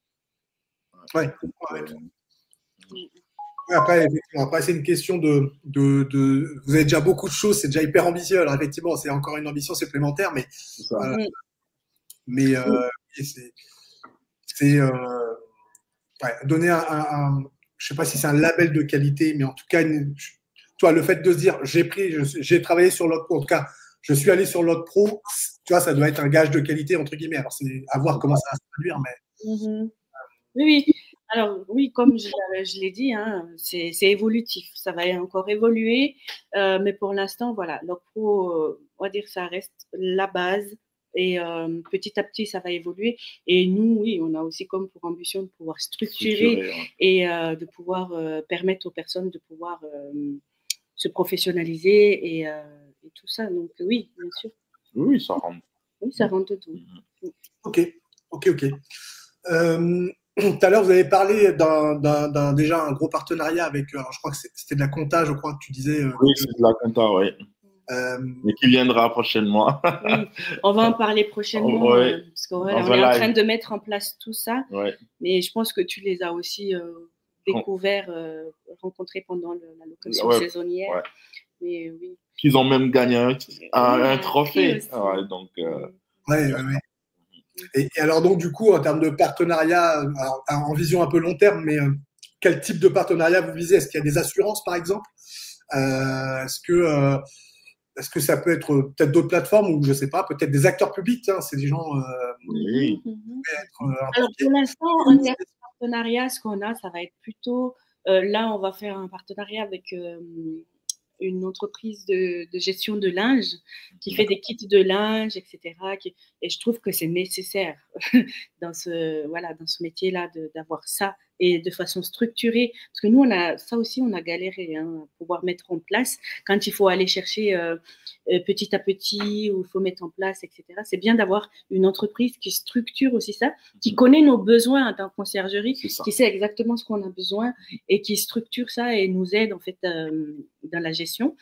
Après, c'est une question de vous avez déjà beaucoup de choses, c'est déjà hyper ambitieux. Alors effectivement, c'est encore une ambition supplémentaire, mais c'est donner je sais pas si c'est un label de qualité, mais en tout cas, toi, le fait de se dire j'ai travaillé sur LogPro, en tout cas, je suis allé sur LogPro, tu vois, ça doit être un gage de qualité entre guillemets. Alors c'est à voir comment ça va se traduire, mais oui. Alors oui, comme je l'ai dit, c'est évolutif. Ça va encore évoluer, mais pour l'instant, voilà, LogPro, on va dire, ça reste la base. Et petit à petit, ça va évoluer. Et nous, oui, on a aussi comme pour ambition de pouvoir structurer et de pouvoir permettre aux personnes de pouvoir se professionnaliser et tout ça. Donc oui, bien sûr. Oui, ça rentre. Oui, ça rentre dedans. Ok. Tout à l'heure, vous avez parlé déjà un gros partenariat avec, alors je crois que c'était de la compta, je crois que tu disais. Oui, c'est de la compta, oui. Mais qui viendra prochainement. Oui, on va en parler prochainement parce qu'on est en train de mettre en place tout ça. Mais je pense que tu les as aussi découvert, rencontré pendant la location saisonnière. Ouais. Mais oui. Qu'ils ont même gagné un trophée. Aussi. Ouais, donc, ouais. Et alors donc du coup, en termes de partenariat, en vision un peu long terme, mais quel type de partenariat vous visez? Est-ce qu'il y a des assurances, par exemple? Est-ce que ça peut être peut-être d'autres plateformes ou je sais pas, peut-être des acteurs publics, hein, c'est des gens oui. Alors pour l'instant, en termes de partenariat, ce qu'on a, ça va être plutôt là, on va faire un partenariat avec une entreprise de gestion de linge qui fait des kits de linge, etc. Et je trouve que c'est nécessaire dans ce métier-là d'avoir ça et de façon structurée. Parce que nous, ça aussi, on a galéré à pouvoir mettre en place quand il faut aller chercher petit à petit ou il faut mettre en place, etc. C'est bien d'avoir une entreprise qui structure aussi ça, qui connaît nos besoins en tant que conciergerie, qui sait exactement ce qu'on a besoin et qui structure ça et nous aide en fait dans la gestion.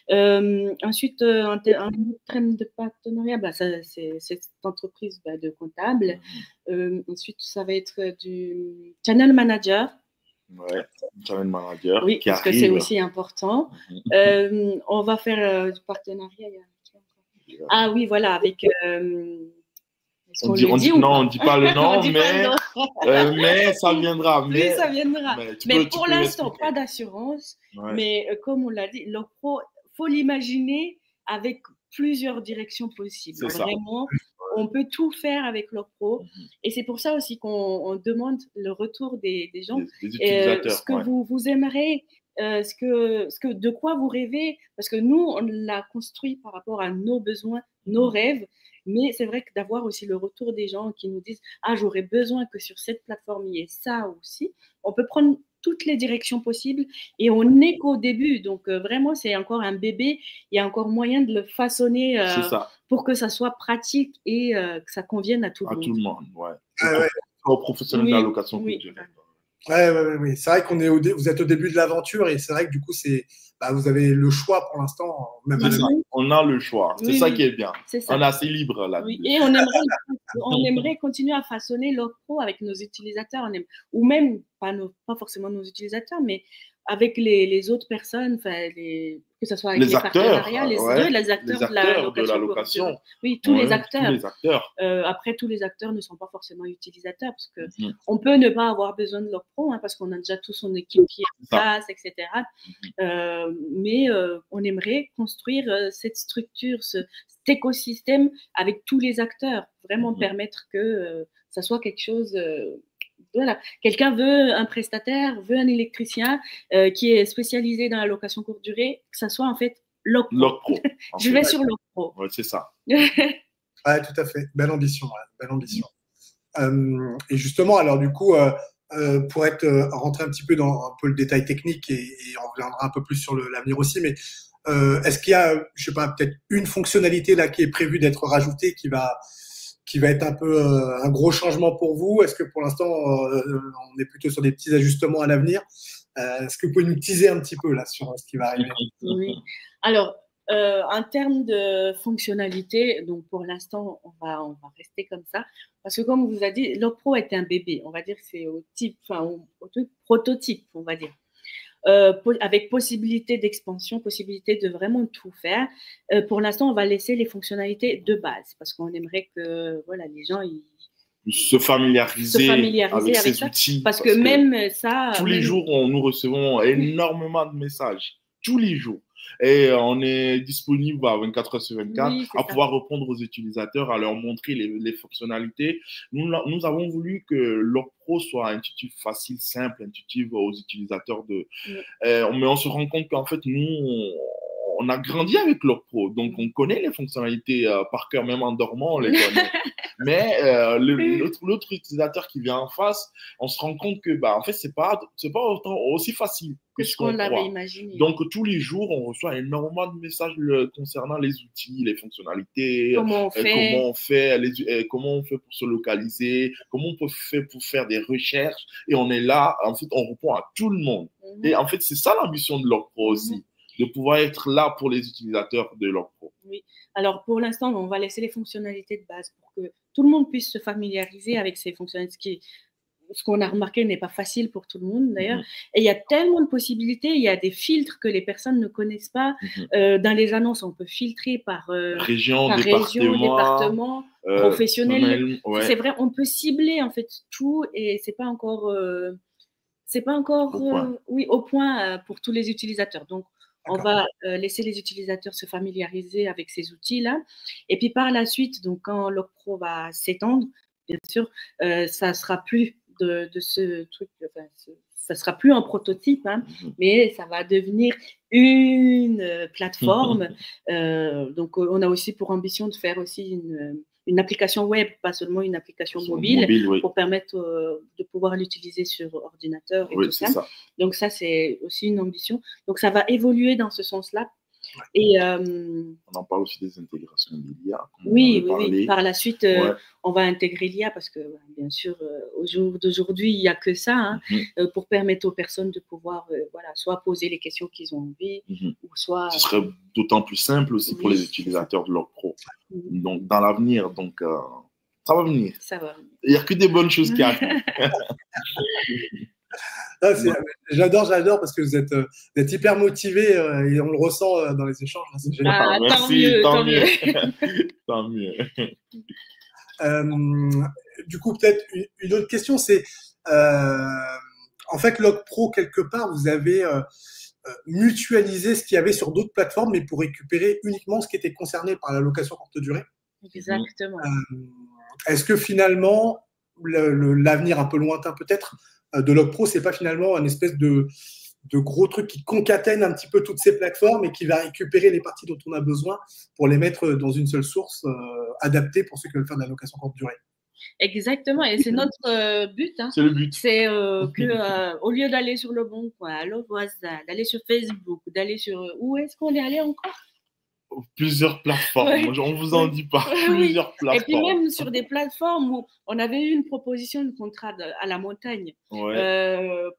Ensuite, en termes de partenariat, c'est cette entreprise de comptable. Ensuite, ça va être du channel manager. Ouais, channel manager. Oui, parce que c'est aussi important. On va faire du partenariat. Ah oui, voilà, avec. On dit pas le nom, mais ça viendra. Oui, ça viendra. Mais pour l'instant, pas d'assurance. Ouais. Mais comme on l'a dit, l'OCPRO, il faut l'imaginer avec plusieurs directions possibles. Vraiment, on peut tout faire avec l'OCPRO. Et c'est pour ça aussi qu'on demande le retour des gens. Des utilisateurs. Ce que vous aimeriez, de quoi vous rêvez. Parce que nous, on l'a construit par rapport à nos besoins, nos rêves. Mais c'est vrai que d'avoir aussi le retour des gens qui nous disent « Ah, j'aurais besoin que sur cette plateforme, il y ait ça aussi », on peut prendre toutes les directions possibles et on n'est qu'au début. Donc, vraiment, c'est encore un bébé. Il y a encore moyen de le façonner pour que ça soit pratique et que ça convienne à tout le monde. À tout le monde, ouais. Aux professionnels de la location culturelle. Oui. C'est vrai vous êtes au début de l'aventure et c'est vrai que du coup, vous avez le choix pour l'instant. On a le choix. C'est ça qui est bien. On est assez libre là. Oui. Et on aimerait continuer à façonner l'OCPRO avec nos utilisateurs. Ou même, pas forcément nos utilisateurs, mais avec les autres personnes, que ce soit avec les partenariats, les acteurs de la location. Oui, tous les acteurs. Après, tous les acteurs ne sont pas forcément utilisateurs parce qu'on peut ne pas avoir besoin de l'OCPRO parce qu'on a déjà toute son équipe qui est en place, etc. Mais on aimerait construire cette structure, cet écosystème avec tous les acteurs, vraiment permettre que ça soit quelque chose… Voilà, quelqu'un veut un prestataire, veut un électricien qui est spécialisé dans la location courte durée, que ça soit en fait l'OCPRO. Je vais sur l'OCPRO. Ouais, c'est ça. Ouais, tout à fait. Belle ambition. Belle ambition. Et justement, alors du coup, pour rentrer un petit peu dans un peu le détail technique et on reviendra un peu plus sur l'avenir aussi, mais est-ce qu'il y a, je sais pas, peut-être une fonctionnalité là qui est prévue d'être rajoutée qui va être un peu un gros changement pour vous? Est-ce que pour l'instant, on est plutôt sur des petits ajustements à l'avenir? Est-ce que vous pouvez nous teaser un petit peu là sur ce qui va arriver? Oui. Alors, en termes de fonctionnalité, donc pour l'instant, on va rester comme ça. Parce que comme on vous a dit, l'OCPRO est un bébé. On va dire que c'est au prototype, on va dire. Avec possibilité d'expansion, possibilité de vraiment tout faire. Pour l'instant, on va laisser les fonctionnalités de base parce qu'on aimerait que les gens se familiariser avec ces ça, outils. Parce que même ça… Tous les jours, nous recevons énormément de messages. Tous les jours. Et on est disponible à 24 heures sur 24 à pouvoir répondre aux utilisateurs, à leur montrer les fonctionnalités. Nous avons voulu que l'OCPRO soit intuitif, facile, simple, intuitif aux utilisateurs. Mais on se rend compte qu'en fait, nous, on a grandi avec l'OCPRO, donc on connaît les fonctionnalités par cœur, même en dormant, on les connaît. Mais l'autre utilisateur qui vient en face, on se rend compte que en fait, c'est pas autant aussi facile que ce qu'on l'avait imaginé. Donc tous les jours, on reçoit énormément de messages concernant les outils, les fonctionnalités, comment on fait pour se localiser, comment on peut faire pour faire des recherches. Et on est là, en fait, on répond à tout le monde. Et en fait, c'est ça l'ambition de l'OCPRO aussi, de pouvoir être là pour les utilisateurs de l'OCPRO. Oui. Alors, pour l'instant, on va laisser les fonctionnalités de base pour que tout le monde puisse se familiariser avec ces fonctionnalités. ce qu'on a remarqué n'est pas facile pour tout le monde d'ailleurs. Mhm. Et il y a tellement de possibilités, il y a des filtres que les personnes ne connaissent pas. Dans les annonces, on peut filtrer par région, département, professionnel. ouais. C'est vrai, on peut cibler en fait tout et c'est pas encore au point pour tous les utilisateurs. Donc, on va laisser les utilisateurs se familiariser avec ces outils-là. Et puis par la suite, donc quand LogPro va s'étendre, bien sûr, ça sera plus de ce truc, enfin, ça sera plus un prototype, hein, mais ça va devenir une plateforme. Donc, on a aussi pour ambition de faire aussi une application web, pas seulement une application mobile oui. Pour permettre de pouvoir l'utiliser sur ordinateur et tout ça. Donc ça, c'est aussi une ambition. Donc ça va évoluer dans ce sens-là. Et, on en parle aussi des intégrations de l'IA. Oui. Par la suite, on va intégrer l'IA parce que, bien sûr, au jour d'aujourd'hui, il n'y a que ça hein, pour permettre aux personnes de pouvoir soit poser les questions qu'ils ont envie, ou soit… Ce serait d'autant plus simple aussi pour les utilisateurs de LogPro. Donc, dans l'avenir, ça va venir. Ça va. Il n'y a que des bonnes choses qui arrivent. J'adore parce que vous êtes hyper motivé et on le ressent dans les échanges. C'est génial. Merci, tant mieux. Tant mieux. Du coup, peut-être une autre question, c'est en fait, LogPro, quelque part, vous avez mutualisé ce qu'il y avait sur d'autres plateformes, mais pour récupérer uniquement ce qui était concerné par la location courte durée. Exactement. Est-ce que finalement, l'avenir un peu lointain peut-être, de LogPro, c'est pas finalement un espèce de gros truc qui concatène un petit peu toutes ces plateformes et qui va récupérer les parties dont on a besoin pour les mettre dans une seule source adaptée pour ceux qui veulent faire de la location courte durée. Exactement, et c'est notre but. Hein. C'est le but. C'est que au lieu d'aller sur le Bon Coin, Allo Voisin, d'aller sur Facebook, d'aller sur… Où est-ce qu'on est allé encore ? Plusieurs plateformes. On vous en dit pas. Plusieurs plateformes. Et puis même sur des plateformes où on avait eu une proposition de contrat à la montagne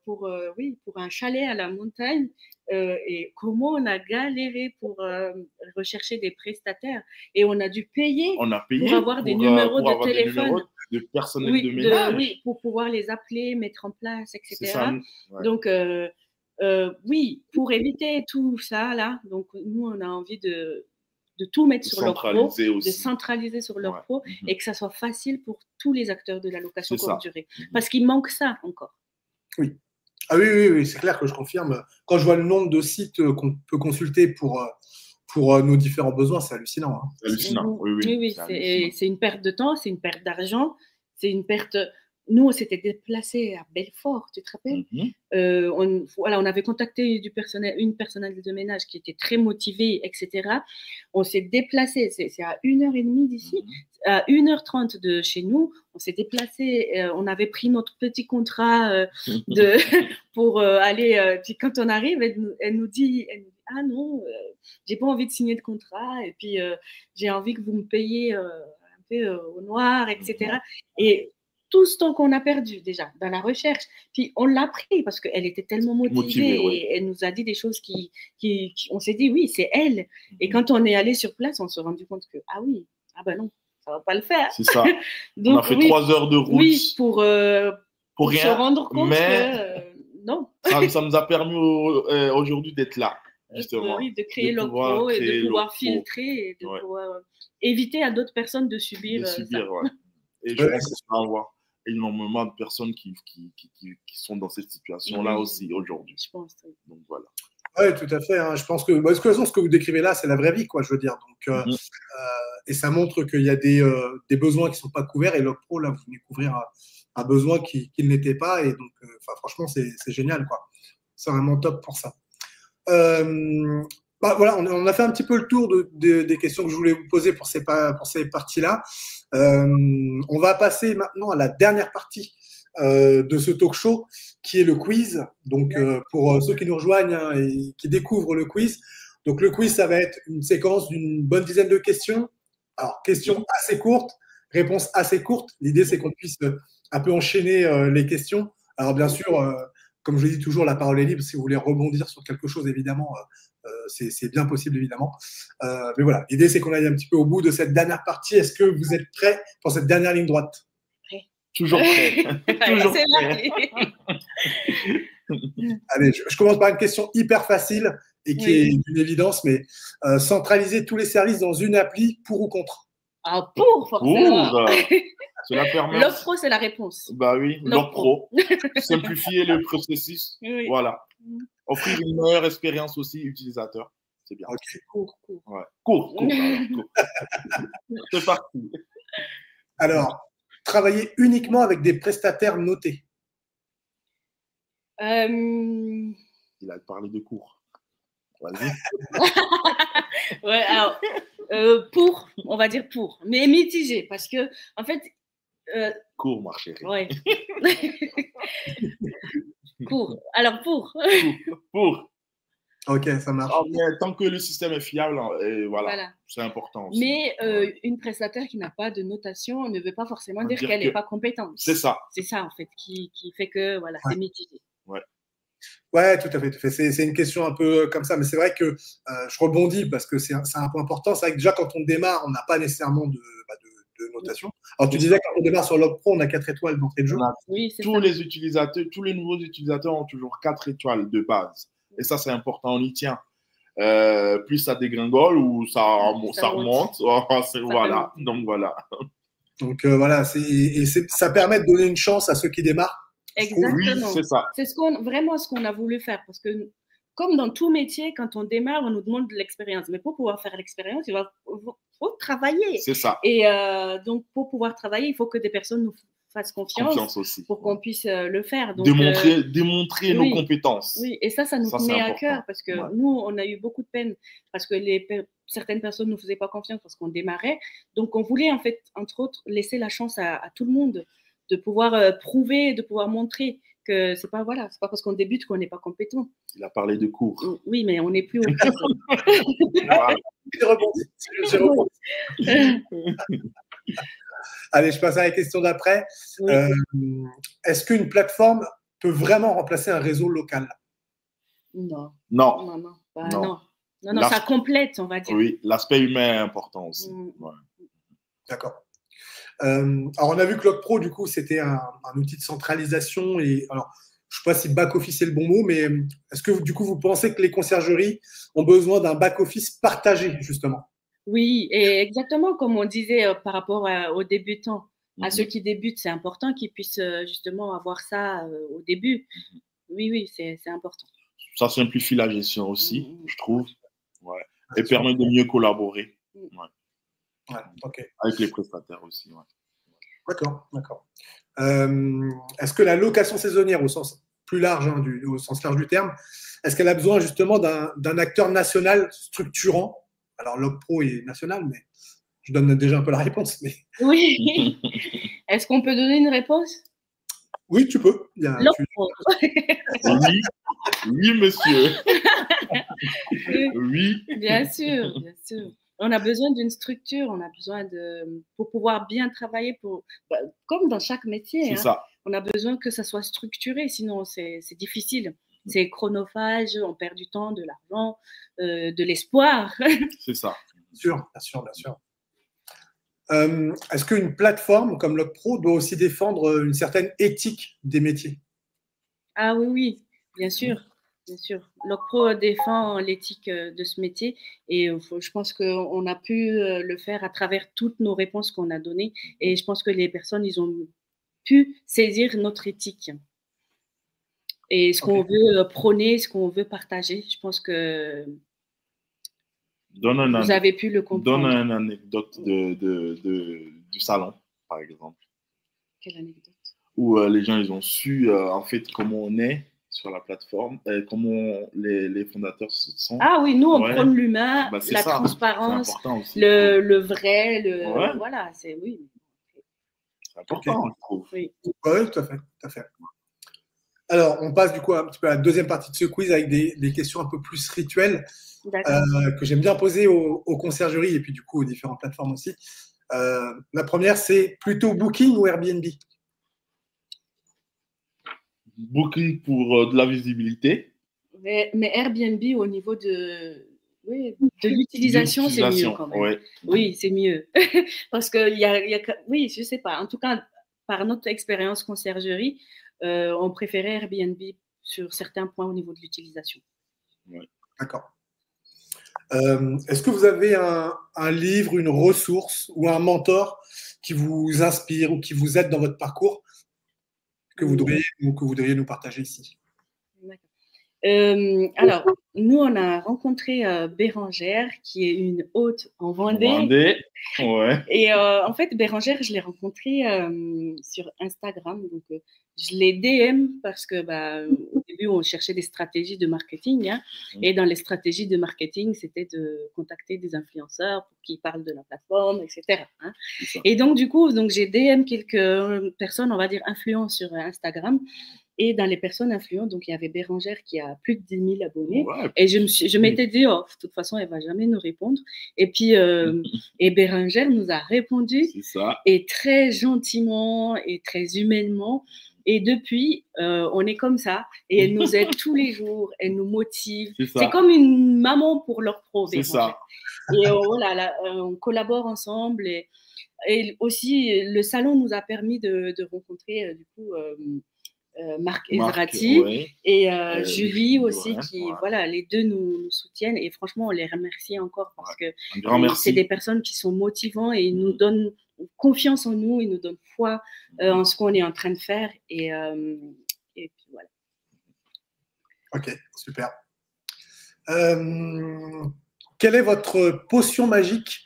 pour un chalet à la montagne. Et comment on a galéré pour rechercher des prestataires et on a dû payer, pour avoir des numéros de téléphone de personnel de ménage. pour pouvoir les appeler, mettre en place, etc. Donc pour éviter tout ça là, donc nous on a envie de tout mettre sur LogPro, de centraliser sur LogPro et que ça soit facile pour tous les acteurs de la location courte durée. Parce qu'il manque ça encore. Oui. Ah oui, c'est clair que je confirme. Quand je vois le nombre de sites qu'on peut consulter pour nos différents besoins, c'est hallucinant. Hein. C'est hallucinant, oui. C'est une perte de temps, c'est une perte d'argent, c'est une perte… Nous, on s'était déplacés à Belfort, tu te rappelles ? On avait contacté une personnelle de ménage qui était très motivée, etc. On s'est déplacé, c'est à 1h30 d'ici, à 1h30 de chez nous. On s'est déplacé, on avait pris notre petit contrat pour aller. Puis quand on arrive, elle nous dit ah non, j'ai pas envie de signer de contrat, et puis j'ai envie que vous me payiez un peu au noir, etc. Et tout ce temps qu'on a perdu déjà dans la recherche, puis on l'a pris parce qu'elle était tellement motivée et elle nous a dit des choses qui on s'est dit oui, c'est elle. Et quand on est allé sur place, on s'est rendu compte que non, ça va pas le faire. C'est ça. Donc, on a fait 3 heures de route. Oui, pour rien, se rendre compte que non. ça nous a permis aujourd'hui d'être là. Justement, de créer LogPro et de pouvoir filtrer et de pouvoir éviter à d'autres personnes de subir ça. Et je pense que ça va avoir énormément de personnes qui sont dans cette situation-là aussi aujourd'hui. Je pense. Donc voilà. Oui, tout à fait. Hein. Je pense que de toute façon, ce que vous décrivez là, c'est la vraie vie, quoi, je veux dire. Donc, et ça montre qu'il y a des besoins qui ne sont pas couverts. Et LogPro, là, vous venez couvrir un besoin qui ne l'était pas. Et donc, franchement, c'est génial, quoi. C'est vraiment top pour ça. Voilà, on a fait un petit peu le tour des questions que je voulais vous poser pour ces parties-là. On va passer maintenant à la dernière partie de ce talk show, qui est le quiz. Donc, pour ceux qui nous rejoignent et qui découvrent le quiz, donc le quiz, ça va être une séquence d'une bonne dizaine de questions. Alors, questions assez courtes, réponses assez courtes. L'idée, c'est qu'on puisse un peu enchaîner les questions. Alors, bien sûr, comme je le dis toujours, la parole est libre. Si vous voulez rebondir sur quelque chose, évidemment, c'est bien possible, évidemment. Mais voilà, l'idée, c'est qu'on aille un petit peu au bout de cette dernière partie. Est-ce que vous êtes prêts pour cette dernière ligne droite ? Prêt. Toujours prêt. Toujours C'est là. prêt. Allez, je commence par une question hyper facile et qui est d'une évidence, mais centraliser tous les services dans une appli, pour ou contre? Ah, pour, forcément. Cela permet. L'offre pro, c'est la réponse. Bah oui, l'offre pro. Simplifier le processus. Oui. Voilà. Offrir une meilleure expérience aussi utilisateur. C'est bien. Ok. Court. Ouais. Court. C'est parti. Alors, travailler uniquement avec des prestataires notés. Euh, Il a parlé de cours. Vas-y. Ouais, alors, pour, on va dire pour, mais mitigé, parce que, en fait, Cours, ma chérie. ouais. Court. Alors, pour. Pour. Ok, ça marche. Ah, mais tant que le système est fiable, voilà. C'est important aussi. Mais une prestataire qui n'a pas de notation ne veut pas forcément dire qu'elle n'est pas compétente. C'est ça. C'est ça, en fait, qui fait que, voilà, c'est mitigé. Ouais, tout à fait. C'est une question un peu comme ça, mais c'est vrai que je rebondis parce que c'est un point important. C'est vrai que déjà, quand on démarre, on n'a pas nécessairement de notation. Alors, tu disais, quand on démarre sur Log Pro, on a 4 étoiles d'entrée de jeu. Tous les nouveaux utilisateurs ont toujours 4 étoiles de base. Et ça, c'est important, on y tient. Plus ça dégringole ou ça remonte. Voilà. Donc, voilà. Donc, voilà. Ça permet de donner une chance à ceux qui démarrent. Exactement. Oui, c'est ça. C'est vraiment ce qu'on a voulu faire. Parce que, comme dans tout métier, quand on démarre, on nous demande de l'expérience. Mais pour pouvoir faire l'expérience, il faut travailler. C'est ça. Et donc, pour pouvoir travailler, il faut que des personnes nous fassent confiance aussi. pour qu'on puisse le faire. Donc, démontrer nos compétences. Oui, et ça nous tenait à cœur parce que nous, on a eu beaucoup de peine parce que certaines personnes ne nous faisaient pas confiance parce qu'on démarrait. Donc, on voulait, en fait, entre autres, laisser la chance à tout le monde de pouvoir prouver, de pouvoir montrer que c'est pas parce qu'on débute qu'on n'est pas compétent. Il a parlé de cours. Oui, mais on n'est plus au cours. Allez, je passe à la question d'après. Oui. Est-ce qu'une plateforme peut vraiment remplacer un réseau local? Non. Non, ça complète, on va dire. Oui, l'aspect humain est important aussi. D'accord. Alors, on a vu que Log Pro, du coup, c'était un outil de centralisation. Et alors, je ne sais pas si back-office est le bon mot, mais est-ce que, du coup, vous pensez que les conciergeries ont besoin d'un back-office partagé, justement? Oui, et exactement comme on disait par rapport aux débutants. À ceux qui débutent, c'est important qu'ils puissent justement avoir ça au début. Oui, c'est important. Ça simplifie la gestion aussi, je trouve. Ouais. Et permet de mieux collaborer. Okay. Avec les prestataires aussi. D'accord. Est-ce que la location saisonnière, au sens plus large, au sens large du terme, est-ce qu'elle a besoin justement d'un acteur national structurant? Alors, Log Pro est national, mais je donne déjà un peu la réponse. Mais... Oui. Est-ce qu'on peut donner une réponse? Oui, tu peux. Log Pro. Oui, monsieur. Oui. Bien sûr. On a besoin d'une structure, on a besoin pour pouvoir bien travailler, comme dans chaque métier. C'est ça. On a besoin que ça soit structuré, sinon c'est difficile. C'est chronophage, on perd du temps, de l'argent, de l'espoir. C'est ça. Bien sûr. Est-ce qu'une plateforme comme Log Pro doit aussi défendre une certaine éthique des métiers? Ah oui, bien sûr. Log Pro défend l'éthique de ce métier et je pense qu'on a pu le faire à travers toutes nos réponses qu'on a données et je pense que les personnes, ils ont pu saisir notre éthique et ce qu'on veut prôner, ce qu'on veut partager. Je pense que vous avez pu le comprendre. Donne une anecdote du salon, par exemple. Quelle anecdote? Où les gens, ils ont su en fait comment on est sur la plateforme, comment les fondateurs sont. Ah oui, nous, on prône l'humain, la transparence, le vrai, voilà, c'est C'est important, je trouve. Oui, tout à fait. Alors, on passe du coup un petit peu à la deuxième partie de ce quiz avec des questions un peu plus rituelles que j'aime bien poser aux conciergeries et puis du coup aux différentes plateformes aussi. La première, c'est plutôt Booking ou Airbnb? Booking pour de la visibilité. Mais Airbnb, au niveau de l'utilisation, c'est mieux quand même. Ouais. Oui, c'est mieux. Parce que oui, je sais pas. En tout cas, par notre expérience conciergerie, on préférait Airbnb sur certains points au niveau de l'utilisation. Ouais. D'accord. Est-ce que vous avez un livre, une ressource ou un mentor qui vous inspire ou qui vous aide dans votre parcours que vous devriez nous partager ici? Alors, nous, on a rencontré Bérangère, qui est une hôte en Vendée. Ouais. Et en fait, Bérangère, je l'ai rencontrée sur Instagram. Donc, je l'ai DM parce que au début, on cherchait des stratégies de marketing. Hein, et dans les stratégies de marketing, c'était de contacter des influenceurs pour qu'ils parlent de la plateforme, etc. Hein. Et donc, du coup, j'ai DM quelques personnes, on va dire, influentes sur Instagram. Et dans les personnes influentes, donc il y avait Bérangère qui a plus de 10 000 abonnés. Ouais, et je m'étais dit, oh, de toute façon, elle ne va jamais nous répondre. Et puis, et Bérangère nous a répondu. C'est ça. Et très gentiment et très humainement. Et depuis, on est comme ça. Et elle nous aide tous les jours. Elle nous motive. C'est comme une maman pour leur pro, Bérangère. C'est ça. Et voilà, là, on collabore ensemble. Et aussi, le salon nous a permis de rencontrer, du coup, Marc Ezrati et Julie aussi, qui, voilà, les deux nous soutiennent. Et franchement, on les remercie encore parce que c'est des personnes qui sont motivantes et ils nous donnent confiance en nous, ils nous donnent foi en ce qu'on est en train de faire. Et puis voilà. Ok, super. Quelle est votre potion magique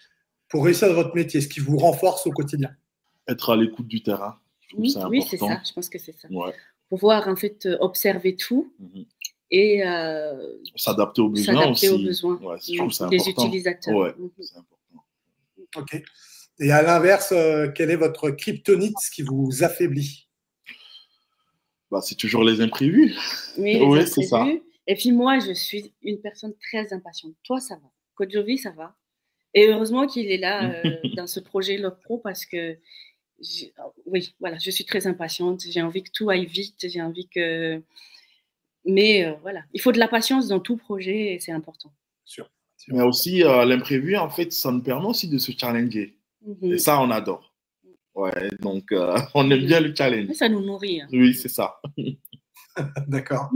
pour réussir dans votre métier, ce qui vous renforce au quotidien? Être à l'écoute du terrain. Oui, c'est ça, je pense que c'est ça. Ouais. Pouvoir en fait observer tout et s'adapter aux besoins aussi. Ouais, je trouve des utilisateurs. Ouais, c'est important. Ok. Et à l'inverse, quel est votre kryptonite, ce qui vous affaiblit? C'est toujours les imprévus. Oui, c'est ça. Et puis moi, je suis une personne très impatiente. Toi, ça va. Kodjovi, ça va. Et heureusement qu'il est là dans ce projet Love Pro parce que oui, voilà, je suis très impatiente. J'ai envie que tout aille vite. J'ai envie que. Mais voilà, il faut de la patience dans tout projet et c'est important. Sûr. Mais aussi, l'imprévu, en fait, ça nous permet aussi de se challenger. Et ça, on adore. Ouais, donc, on aime bien le challenge. Mais ça nous nourrit. Hein. Oui, c'est ça. D'accord.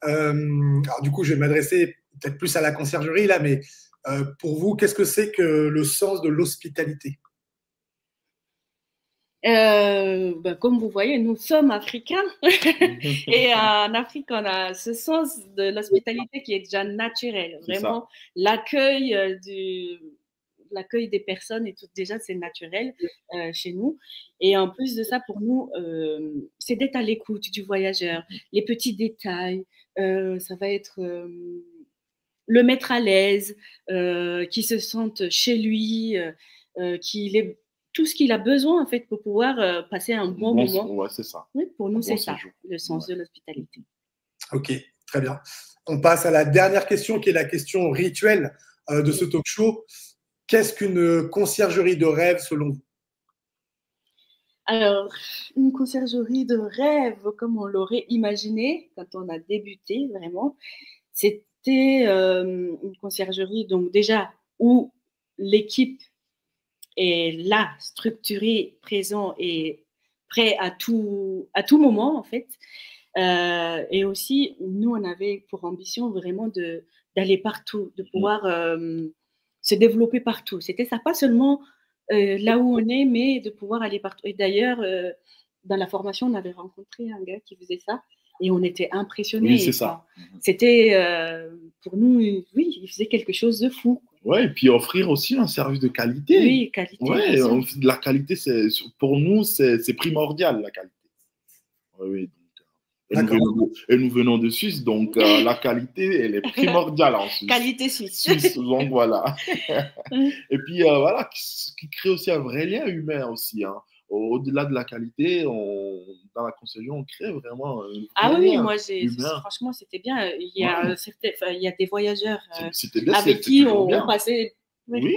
Alors, du coup, je vais m'adresser peut-être plus à la conciergerie, là, mais pour vous, qu'est-ce que c'est que le sens de l'hospitalité? Comme vous voyez, nous sommes africains et en Afrique, on a ce sens de l'hospitalité qui est déjà naturel. Vraiment, l'accueil des personnes et tout, déjà, c'est naturel chez nous. Et en plus de ça, pour nous, c'est d'être à l'écoute du voyageur. Les petits détails, ça va être le mettre à l'aise, qu'il se sente chez lui, qu'il ait tout ce qu'il a besoin en fait pour pouvoir passer un bon moment. Ouais, c'est ça. Oui, pour nous, c'est ça, le sens de l'hospitalité. Ok, très bien. On passe à la dernière question qui est la question rituelle de ce talk show. Qu'est-ce qu'une conciergerie de rêve selon vous? Alors, une conciergerie de rêve, comme on l'aurait imaginé quand on a débuté vraiment, c'était une conciergerie donc déjà où l'équipe est là, structuré, présent et prêt à tout moment, en fait. Et aussi, nous, on avait pour ambition vraiment d'aller partout, de pouvoir se développer partout. C'était ça, pas seulement là où on est, mais de pouvoir aller partout. Et d'ailleurs, dans la formation, on avait rencontré un gars qui faisait ça et on était impressionnés. Oui, c'est ça. C'était, pour nous, oui, il faisait quelque chose de fou. Ouais, et puis offrir aussi un service de qualité. Oui, qualité. Ouais, la qualité, pour nous, c'est primordial, la qualité. Oui, et nous venons de Suisse, donc la qualité, elle est primordiale en Suisse. Qualité suisse. Donc voilà. Et puis voilà, qui crée aussi un vrai lien humain aussi. Hein. Au-delà de la qualité, dans la conciergerie, on crée vraiment un oui, moi, franchement, c'était bien. Il y a des voyageurs avec qui on passait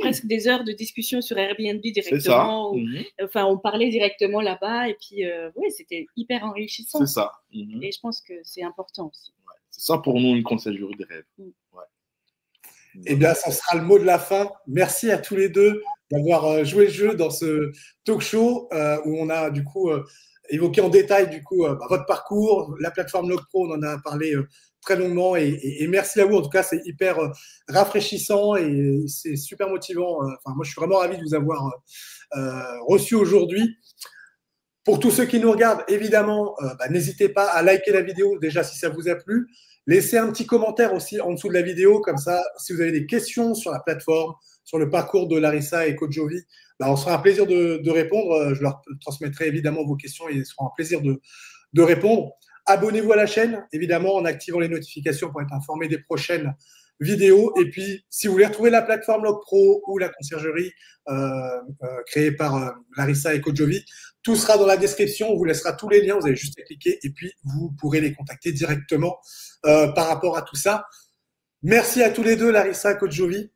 presque des heures de discussion sur Airbnb directement. Enfin, on parlait directement là-bas et puis, oui, c'était hyper enrichissant. C'est ça. Et je pense que c'est important aussi. Ouais. C'est ça pour nous, une conciergerie de rêve. Eh bien, ça sera le mot de la fin. Merci à tous les deux d'avoir joué le jeu dans ce talk show où on a du coup évoqué en détail du coup votre parcours, la plateforme LogPro, on en a parlé très longuement et merci à vous. En tout cas, c'est hyper rafraîchissant et c'est super motivant. Enfin, moi, je suis vraiment ravi de vous avoir reçu aujourd'hui. Pour tous ceux qui nous regardent, évidemment, n'hésitez pas à liker la vidéo déjà si ça vous a plu. Laissez un petit commentaire aussi en dessous de la vidéo, comme ça, si vous avez des questions sur la plateforme, sur le parcours de Larissa et Coach Jovi, on sera un plaisir de répondre. Je leur transmettrai évidemment vos questions et ils seront un plaisir de répondre. Abonnez-vous à la chaîne, évidemment, en activant les notifications pour être informé des prochaines vidéos. Et puis, si vous voulez retrouver la plateforme LogPro ou la conciergerie créée par Larissa et Coach Jovi, tout sera dans la description. On vous laissera tous les liens. Vous avez juste à cliquer et puis vous pourrez les contacter directement par rapport à tout ça. Merci à tous les deux, Larissa, Coach Jovi.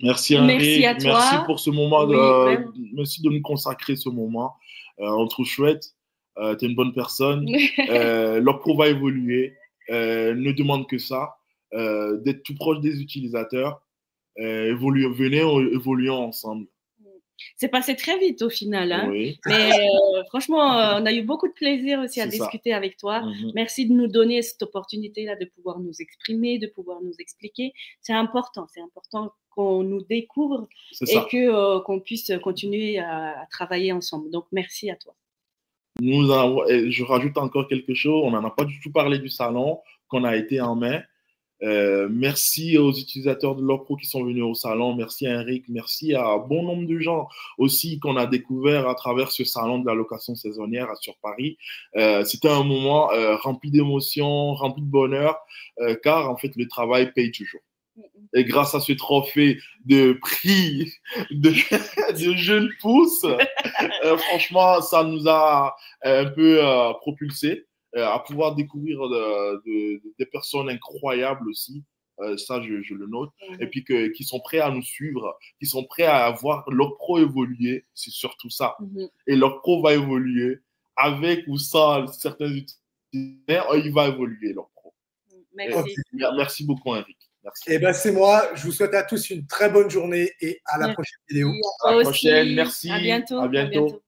Merci Henri, merci à toi. Merci pour ce moment, Oui, merci de nous consacrer ce moment. On trouve chouette, tu es une bonne personne, LogPro va évoluer, ne demande que ça, d'être tout proche des utilisateurs, venez, évoluons ensemble. C'est passé très vite au final, hein. Oui. Mais franchement, on a eu beaucoup de plaisir aussi à discuter avec toi. Merci de nous donner cette opportunité-là de pouvoir nous exprimer, de pouvoir nous expliquer. C'est important qu'on nous découvre et qu'on puisse continuer à travailler ensemble. Donc, merci à toi. Je rajoute encore quelque chose. On n'en a pas du tout parlé du salon qu'on a été en mai. Merci aux utilisateurs de LogPro qui sont venus au salon. Merci à Eric. Merci à un bon nombre de gens aussi qu'on a découvert à travers ce salon de la location saisonnière sur Paris. C'était un moment rempli d'émotions, rempli de bonheur, car en fait, le travail paye toujours. Et grâce à ce trophée de prix de jeunes pousses, franchement, ça nous a un peu propulsés à pouvoir découvrir des personnes incroyables aussi. Ça, je le note. Et puis qui sont prêts à nous suivre, qui sont prêts à voir LogPro évoluer. C'est surtout ça. Et LogPro va évoluer avec ou sans certains utilisateurs. Il va évoluer, LogPro. Merci. Merci beaucoup, Eric. Eh ben, c'est moi. Je vous souhaite à tous une très bonne journée et à la prochaine vidéo. À la prochaine. Merci. À bientôt. À bientôt.